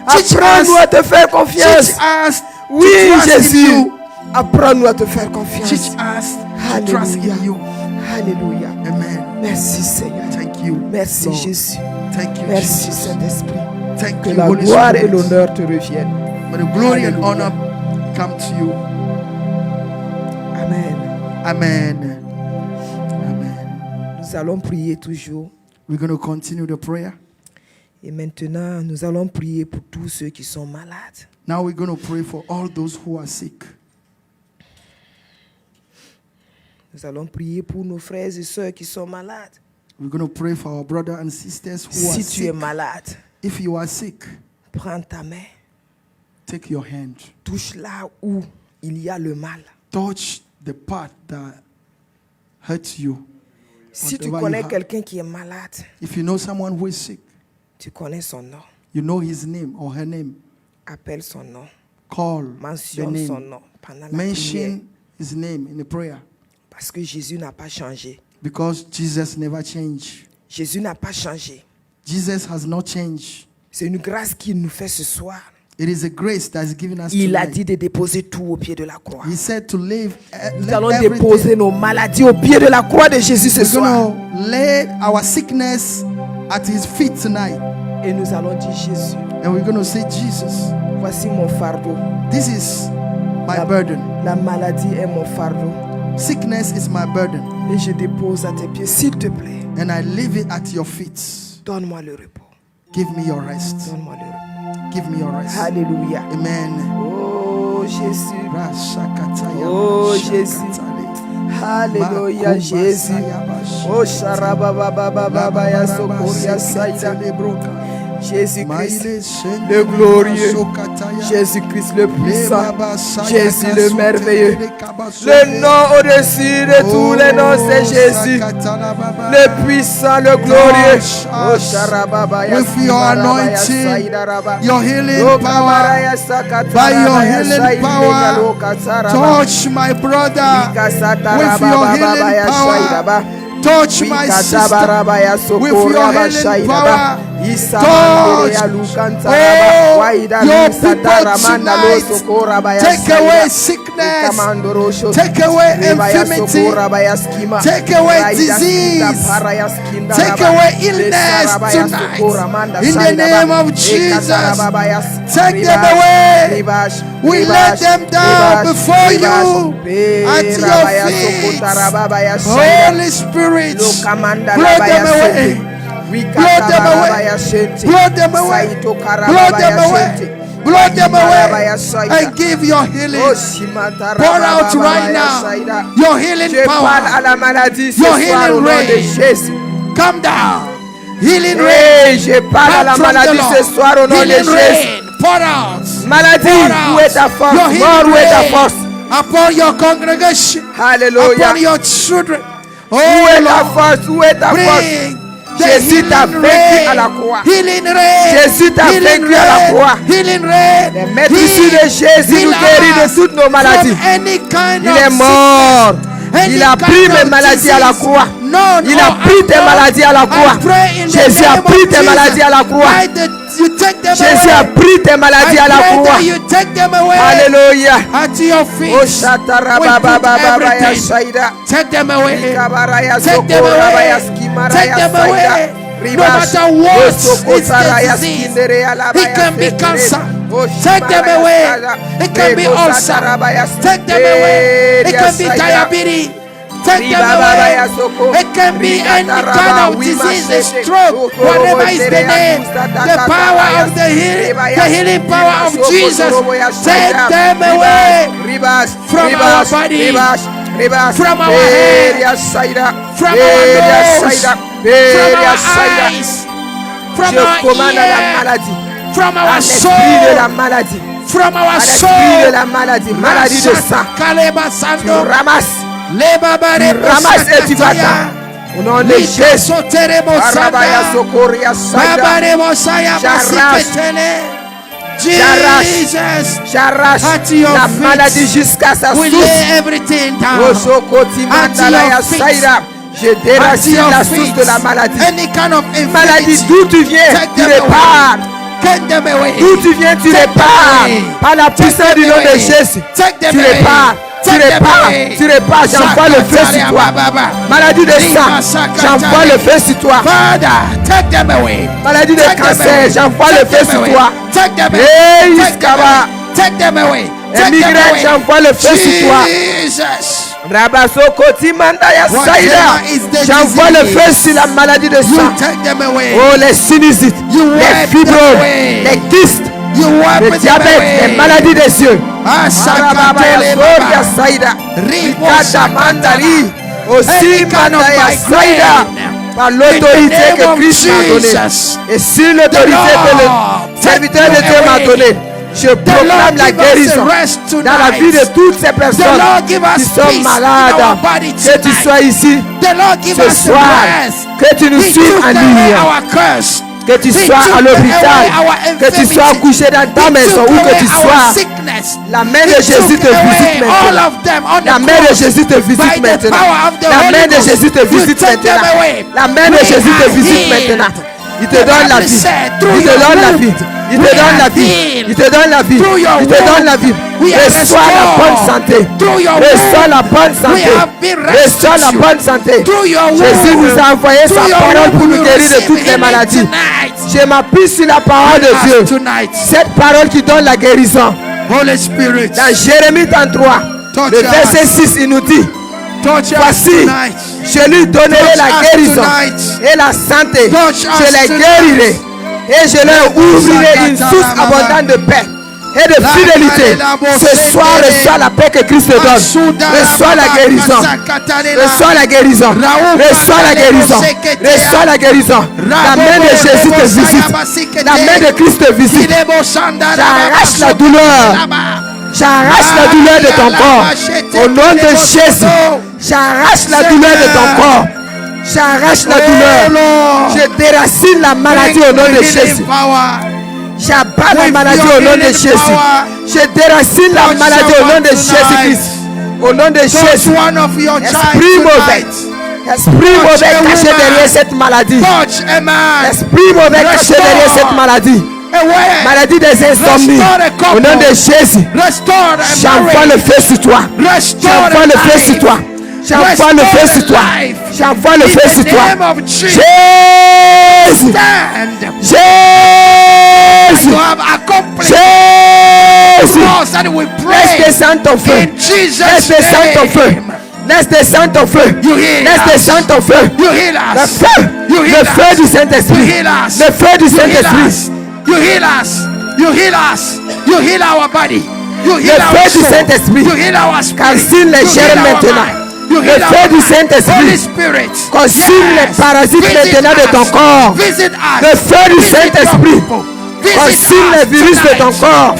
Teach Apprends-nous à us, te faire teach confiance. us Oui, to trust in Jésus. you. Apprends-nous à te faire Teach confiance. us to trust Alléluia. in you. Alléluia. Amen. Merci Seigneur. Thank you. Merci Lord. Jésus. Thank you, Merci Jesus. Saint-Esprit. Thank Que you, la Holy gloire et Spirit. l'honneur te reviennent. May the glory and Alléluia. honor come to you. Amen. Amen. Amen. Nous allons prier toujours. We're going to continue the prayer. Et maintenant, nous allons prier pour tous ceux qui sont malades. Now we're going to pray for all those who are sick. Nous allons prier pour nos frères et sœurs qui sont malades. We're going to pray for our brothers and sisters who are Si tu es sick. malade, If you are sick, prends ta main, take your hand. touche là où il y a le mal. Touch the part that hurts you. Si tu Whatever you connais have. quelqu'un qui est malade, If you know someone who is sick, tu connais son nom, you know his name or her name, appelle son nom, call the mentionne son name. nom pendant la prière. Mention his name in the prayer. Parce que Jésus n'a pas changé. Because Jesus never changed. Jésus n'a pas changé. Jesus has not changed. C'est une grâce qu'il nous fait ce soir. It is a grace that is given us Il a tonight. dit de déposer tout au pied de la croix. He said to leave, Nous let allons everything. déposer nos maladies au pied de la croix de Jésus ce We're soir. going to lay our sickness at his feet tonight. Et nous allons dire Jésus, And we're going to say, Jesus, voici mon fardeau. this is my La, burden. la maladie est mon fardeau. Sickness is my burden. Et je dépose à tes pieds, s'il te plaît. And I leave it at your feet. Donne-moi le repos. Give me your rest. Donne-moi le repos. Give me your rest. Alléluia. Amen. Oh Jésus. Rashakataya, Oh, Jésus. Shakatale. Alléluia Makuba Jésus. Sayabash. Oh Sharabababababa ya Sokoria Saïda. Jésus-Christ, le glorieux, Jésus-Christ le puissant, Jésus le merveilleux. Le nom au-dessus de tous les noms, c'est Jésus. Le puissant, le glorieux. Oh, Sharababaya, With your anointing, your healing power, by your healing power, touch my brother. With your healing power, touch my sister. With your healing power, touch. Oh, your people tonight, take away sickness, take away infirmity, take away disease, take away illness tonight. In the name of Jesus, take them away. We let them down before you at your feet. Holy Spirit, blow them away. Blow them away. Blow them away. Blow them away. Blow them away. And give your healing. Pour out right now your healing power. Your healing rain. Come down. Healing rain. Je parle à la maladie ce soir au nom de Jésus. Portals. Maladie, où est ta force? Mort, où est ta force? Upon your congregation. Alléluia. Upon your children. Où est ta force? Où est ta force? Jésus t'a vaincu à la croix. Jésus t'a vaincu à la croix. Le maîtrise de Jésus nous guérit de toutes nos maladies. Il est mort. Il a pris mes maladies à la croix. Il a pris tes maladies à la croix. Jésus a pris tes maladies à la croix. Jésus a pris tes maladies à la croix. Alléluia. Oh, take them away. Take them away. Take them away. No matter what is the disease, it can be cancer. Take them away. It can be ulcer. Take them away. It can be diabetes. Take them away. It can be any kind of disease, stroke, whatever is the name. The power of the healing power of Jesus. Take them away from our body, from our head, from our nose, from our eyes, from our ear, from our soul, from our soul. Maladie de sang. Tu ramasses. Ramasse et tu vas-t'en. Au nom de Jésus. J'arrache la maladie jusqu'à sa source. Je déracine la source de la maladie. Maladie, d'où tu viens, tu répares. D'où tu viens, tu répares. Par la puissance du nom de Jésus, tu répares. Tu répares, j'envoie le feu sur toi. Maladie de sang, j'envoie le feu sur toi. Maladie de cancer, j'envoie le feu sur toi. Et migraine, j'envoie le feu sur toi. J'envoie le feu sur la maladie de sang. Oh, les sinusites, les fibroses, les kystes, le diabète, les maladies des yeux. Par l'autorité que Christ m'a donnée et sur l'autorité que le serviteur de Dieu m'a donnée, je proclame la guérison dans la vie de toutes ces personnes qui sont malades. Que tu sois ici ce soir, que tu nous suives en ligne, que tu sois à l'hôpital, que tu sois couché dans ta maison, où que tu sois. La main de Jésus te visite maintenant. La main de Jésus te visite maintenant. La main de Jésus te visite maintenant. La main de Jésus te visite maintenant. Il te donne la vie. Il te donne la vie. Il te donne la vie. Il te donne la vie. Il te donne la vie. Reçois la bonne santé. Reçois la bonne santé. Reçois la bonne santé. Jésus nous a envoyé sa parole pour nous guérir de toutes les maladies. Je m'appuie sur la parole de Dieu. Cette parole qui donne la guérison. Holy Spirit. Dans Jérémie 33, le verset 6, il nous dit: voici, je lui donnerai la guérison et la santé. Je les guérirai et je leur ouvrirai une source abondante de paix et de fidélité. Ce soir, reçois la paix que Christ te donne. Reçois la guérison. Reçois la guérison. Reçois la guérison. Reçois la guérison. La main de Jésus te visite. La main de Christ te visite. J'arrache la douleur. J'arrache la douleur de ton corps. Au nom de Jésus. J'arrache la douleur de ton corps. J'arrache la douleur. Je déracine la maladie au nom de Jésus. J'abats la maladie au nom de Jésus. Je déracine la maladie au nom de Jésus-Christ. Au nom de Jésus. Esprit mauvais. Esprit mauvais caché derrière cette maladie. Esprit mauvais caché derrière cette maladie. Maladie des insomnies. Au nom de Jésus. J'envoie le feu sur toi. J'envoie le feu sur toi. J'envoie le feu sur toi. J'envoie le feu sur toi. Jésus. Jésus. Jésus. Laisse descendre ton feu. Laisse descendre ton feu. Laisse descendre ton feu. Laisse descendre ton feu. Le feu. Le feu du Saint-Esprit. Le feu du Saint-Esprit. You heal us. You heal us. You heal our body. You heal le feu du Saint-Esprit. You heal our spirit. Consume les germes maintenant. Le feu du Saint-Esprit consume les parasites maintenant de ton corps. Le feu du Saint-Esprit Consume les virus de ton corps.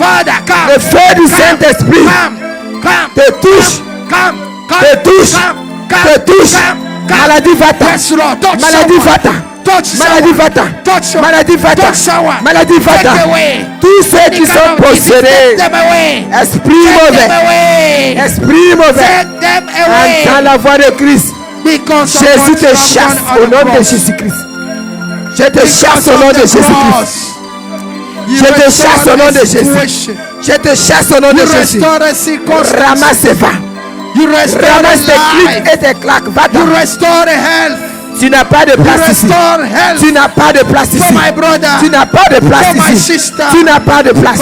Le feu du Saint-Esprit te touche. Te touche. Te touche. Maladie va-t'en. Maladie va-t'en. Maladie va-t'en. Maladie va-t'en. Maladie va-t'en. Tous ceux qui sont possédés. Esprit mauvais. Esprit mauvais. Entends la voix de Christ. Jésus te chasse au nom de Jésus-Christ. Je te chasse au nom de Jésus-Christ. Je te chasse au nom de Jésus. Je te chasse au nom de Jésus. Ramasse et va. Ramasse tes clics et tes claques. Va-t'en. Tu n'as pas de place ici. Tu n'as pas de place ici. Tu n'as pas de place ici. Tu n'as pas de place.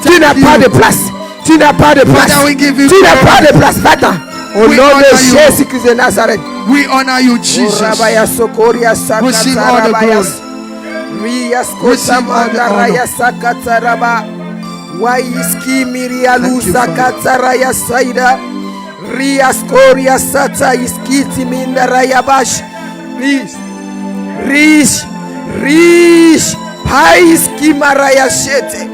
Tu n'as pas de place. Tu n'as pas de place. Tu n'as pas de place. Va-t'en. Au nom de Jésus-Christ de Nazareth. We honor you, Jesus. Receive all the glory. Waiski mirialu sakataraya saida riaskoria sata iskiti mindaraya bash rish paiski maraya shete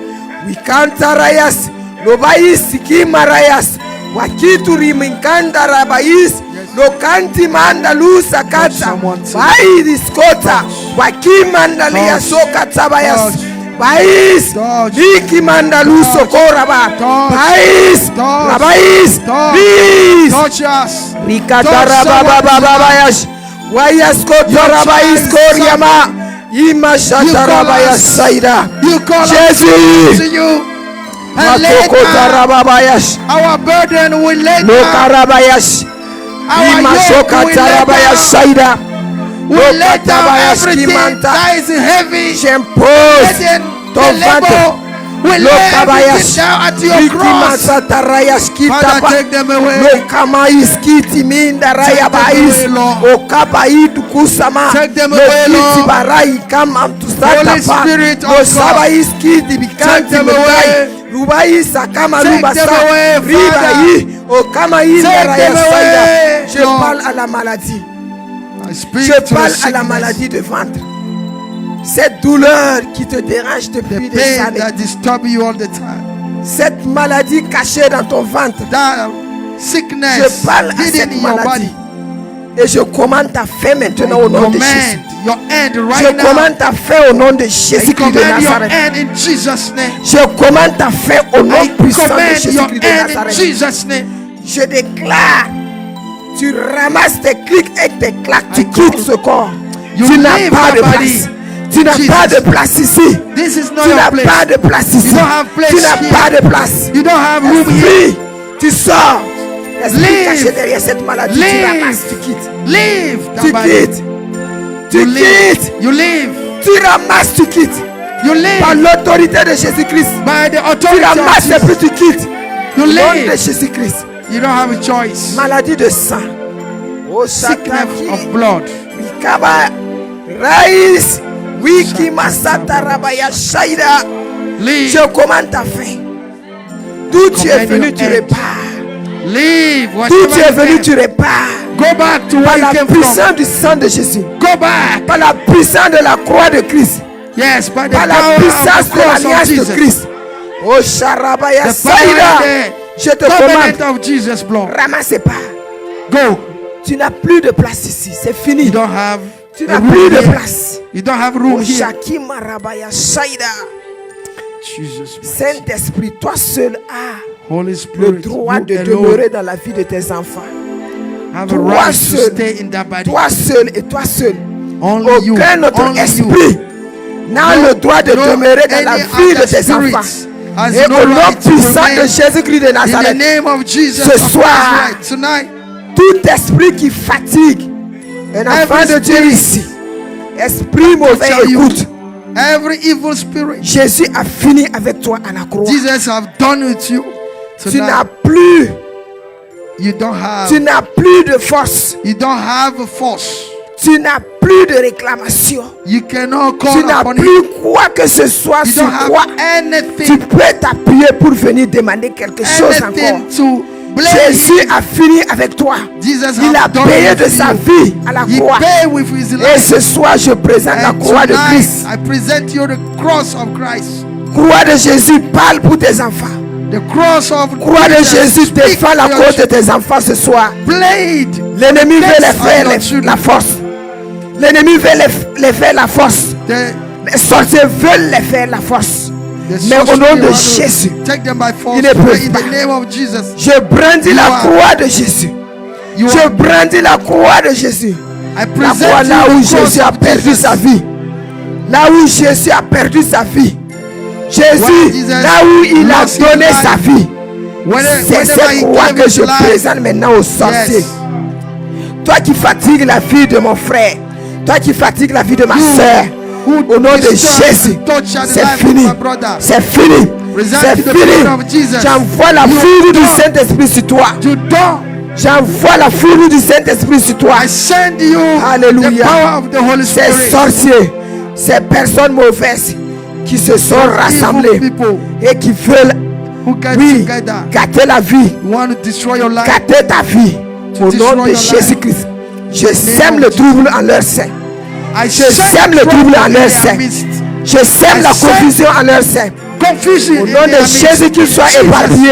wikantarayas lobaiski marayas wakituri minkandara bais lokanti mandalusa kata baidiskota wakimandalia sokata bayas Bais, Niki Mandaluso Koraba, Bais, Rabais, Bis, Nikatarabababayash, Wayaskotarabais Koryama, Imashatarabayas Saida, Jesus, Makokotarababayash, our burden will let no Karabayash, Imashokatarabayas Saida. We let down everything that is heavy. J'impose ton ventre. We lay everything down at your cross. Father, take them away. Take them away, Lord. Holy Spirit of God. Take them away. Take them away, Father. Je parle à la maladie. Je parle à la maladie de ventre. Cette douleur qui te dérange depuis des années. Cette maladie cachée dans ton ventre. Je parle à cette maladie. Et je commande ta fin maintenant au nom de Jésus. Je commande ta fin au nom de Jésus-Christ de Nazareth. Je commande ta fin au nom puissant de Jésus-Christ de Nazareth. Je déclare. Tu ramasses tes clics et tes claques, tu quittes ce corps. Tu n'as pas de place. Tu n'as pas de place ici. Tu n'as pas de place ici. Tu n'as pas de place. Esprit, tu sors. Esprit caché derrière cette maladie, tu ramasses, tu quittes. Tu quittes. Tu quittes. Tu ramasses, tu quittes. Par l'autorité de Jésus-Christ. Tu ramasses et puis tu quittes. Au nom de Jésus-Christ. You don't have a choice. Maladie de sang. Oh, sickness of blood. Wikaba. Raïs. Wiki Masata Rabaya Shaida. Je commande ta fin. D'où tu es venu, tu repars. D'où tu es venu, tu repars. Go back to where you came from. Par la puissance du sang de Jésus. Go back. Par la puissance de la croix de Christ. Yes, by the par la puissance de l'alliance de Christ. Oh, Sharabaya Saïda. Je te commande, ramassez pas. Go. Tu n'as plus de place ici, c'est fini. You don't have tu n'as plus de place. You don't have room here. Saint-Esprit, toi seul as Holy Spirit, le droit de demeurer dans la vie de tes enfants. Toi seul et toi seul. Aucun autre esprit n'a le droit de demeurer dans la vie de tes enfants. Et au nom puissant de Jésus-Christ de Nazareth, ce soir, tout esprit qui fatigue un enfant de Dieu ici, esprit mauvais, écoute. Every evil spirit. Jésus a fini avec toi à la croix. Jesus have done with you. Tu n'as plus. You don't have. Tu n'as plus de force. You don't have a force. Tu n'as plus de réclamation. You cannot call tu n'as plus quoi que ce soit sur quoi tu peux t'appuyer pour venir demander quelque chose encore. Jésus a fini avec toi. Il a payé de sa vie à la croix. Et ce soir, je présente la croix de Christ. I present you the cross of Christ. Croix de Jésus parle pour tes enfants. The cross of Croix de Jésus défend la cause de tes enfants ce soir. L'ennemi veut les faire la force. L'ennemi veut les faire la force. Les sorciers veulent les faire la force. Mais au nom de Jésus, ils ne peuvent pas. Je brandis la croix de Jésus. Je brandis la croix de Jésus. La croix là où Jésus a perdu sa vie. Là où Jésus a perdu sa vie. Jésus, là où il a donné sa vie. C'est cette croix que je présente maintenant aux sorciers. Toi qui fatigues la vie de mon frère. Toi qui fatigues la vie de ma soeur. Au nom de Jésus, c'est fini. C'est fini. C'est fini. J'envoie la furie du Saint-Esprit sur toi. J'envoie la furie du Saint-Esprit sur toi. Alléluia. Ces sorciers, ces personnes mauvaises qui se sont rassemblées et qui veulent, oui, gâter la vie, gâter ta vie. Au nom de Jésus-Christ, je sème le trouble en leur sein. Je sème le trouble en leur sein. Je sème la confusion en leur sein. Au nom de Jésus, qu'ils soient épargnés,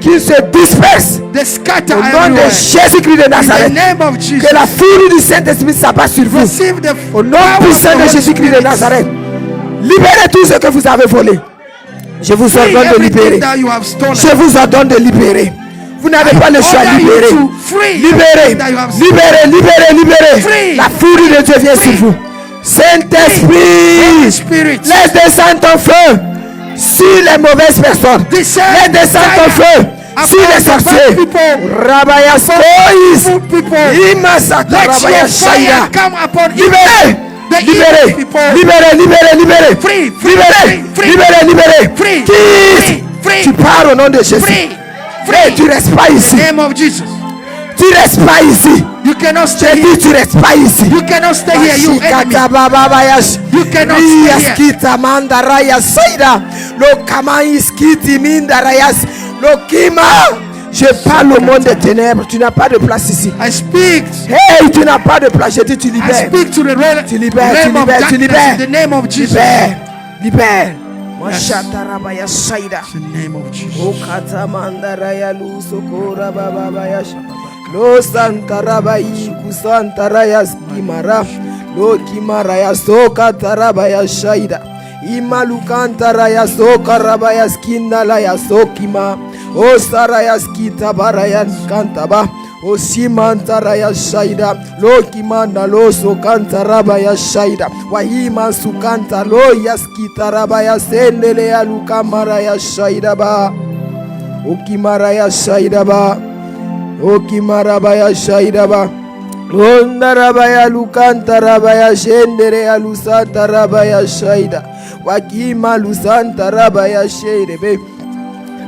qu'ils se dispersent. Au nom de Jésus-Christ de Nazareth, que la furie du Saint-Esprit s'abatte sur vous. Au nom puissant de Jésus-Christ de Nazareth, libérez tout ce que vous avez volé. Je vous ordonne de libérer. Je vous ordonne de libérer. Vous n'avez pas le choix. Libérez. Libérez. Libérez. Libérez. Libérez. La furie de Dieu vient sur vous. Saint-Esprit, laisse descendre ton feu sur les mauvaises personnes. Laisse descendre ton feu sur les sorciers. Rabaya Soïs. Imasaka Rabaya Shaya. Libérez. Libérez. Libérez. Libérez. Libérez. Libérez. Libérez. Quitte. Tu pars au nom de Jésus. Frère, tu restes pas ici. Tu restes pas ici. You cannot stay here. Tu restes pas ici. You cannot stay here. You enemy. You cannot stay here. Je parle au monde des ténèbres. Tu n'as pas de place ici. I speak. Hey, tu n'as pas de place. Je dis tu libères. I speak to the realm. Tu libères. Tu libères. Tu libères. In the name of Jesus. Libère. Libère. Yes. In the name of Jesus. O katamandaraya lusokora bababayash. Lo santarabai kusantaraya skimara. Lo kimaraya soka tarabaya shaida. Imalukantaraya soka rabaya skinalaya sokima. O saraya skita baraya kantaba. O simantaraya shaida. Lo kimanda lo sokantarabaya shaida. Wahima sukanta lo yaskitarabaya sendele ya lukamaraya shaida ba. O kimaraya shaida ba. O kimarabaya shaida ba. Ondarabaya lukantarabaya shendere ya lusantarabaya shaida. Wakima lusantarabaya shaida be.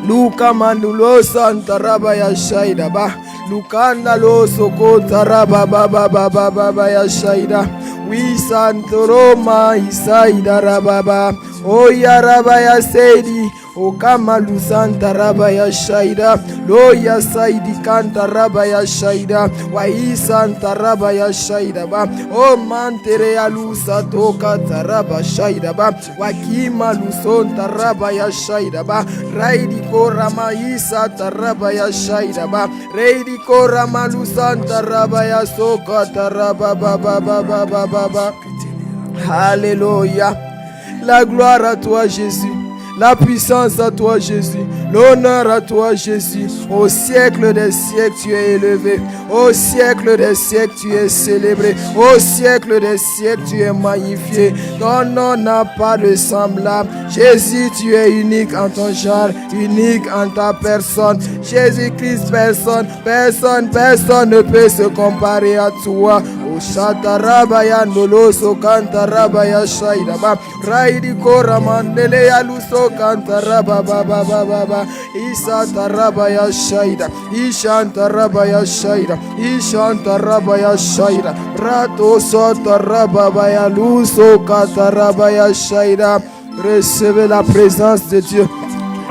Luka mandulo santarabaya shaida ba. Lukanda lo sokota raba baba baba baba ya shaida. We santoroma isaida rababa. O ya raba ya seidi. O kama lusanta raba ya shaida. Lo ya saidi kanta raba ya shaida. Wa isanta raba ya shaida ba. O mantere ya lusa toka taraba shaida ba. Wa kima lusonta raba ya shaida ba. Raidi korama isa taraba ya shaida ba. Raidi korama lusanta raba ya soka taraba baba baba baba. Alléluia. La gloire à toi Jésus. La puissance à toi Jésus, l'honneur à toi Jésus. Au siècle des siècles tu es élevé, au siècle des siècles tu es célébré, au siècle des siècles tu es magnifié. Ton nom n'a pas de semblable. Jésus, tu es unique en ton genre, unique en ta personne. Jésus-Christ, personne ne peut se comparer à toi. Shatarabaya noloso kantarabaya shaidaba raidi koramandele ya luso kantaraba baba baba isatarabaya shaida ishantarabaya shaida ishantarabaya shaida rato sotarabaya luso kantarabaya shaida. Recevez la présence de Dieu.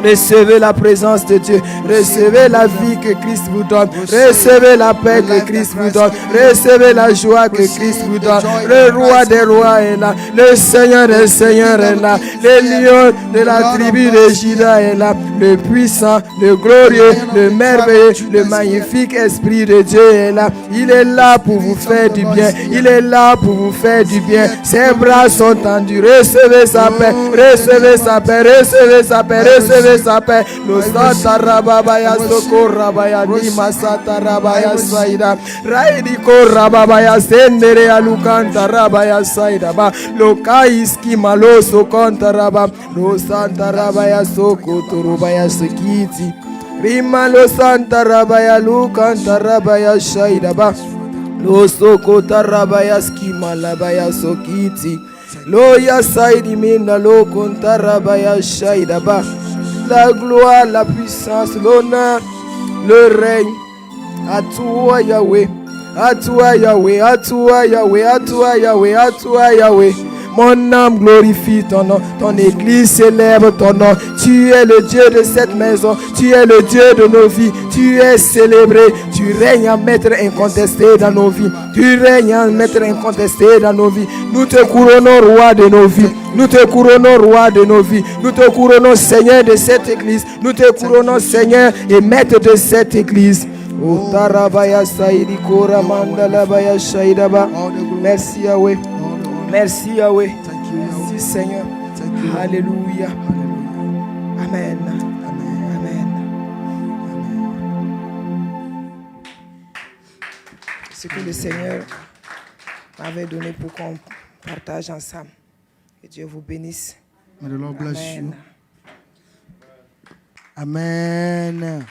Recevez la présence de Dieu. Recevez la vie que Christ vous donne. Recevez la paix que Christ vous donne. Recevez la joie que Christ vous donne. Le roi des rois est là. Le Seigneur des seigneurs est là. Le lion de la tribu de Juda est là. Le puissant, le glorieux, le merveilleux, le magnifique Esprit de Dieu est là. Il est là pour vous faire du bien. Il est là pour vous faire du bien. Ses bras sont tendus. Recevez sa paix. Recevez sa paix. Recevez sa paix. Recevez sa paix. Lo santa rababaya soko rabaya dima santa rabaya saida. Raidi ko rababaya sendere alukanta rabaya saida ba. Lo kaiski malo sokanta raba. Lo santa rabaya soko turubaya sekiti. Rima lo santa rabaya lukanta rabaya saida ba. Lo soko tarabaya skima labaya sokiti. Lo ya saidi minda lo kontarabaya saida ba. La gloire, la puissance, l'honneur, le règne. À toi Yahweh, à toi Yahweh, à toi Yahweh, à toi Yahweh, à toi Yahweh. Mon âme glorifie ton nom, ton église célèbre ton nom. Tu es le Dieu de cette maison, tu es le Dieu de nos vies, tu es célébré, tu règnes en maître incontesté dans nos vies, tu règnes en maître incontesté dans nos vies. Nous te couronnons roi de nos vies, nous te couronnons roi de nos vies, nous te couronnons Seigneur de cette église, nous te couronnons Seigneur et maître de cette église. Merci Yahweh. Merci Yahweh. Merci Seigneur. Alléluia. Amen. Amen. Ce que le Seigneur m'avait donné pour qu'on partage ensemble. Que Dieu vous bénisse. May the Lord bless you. Amen. Amen.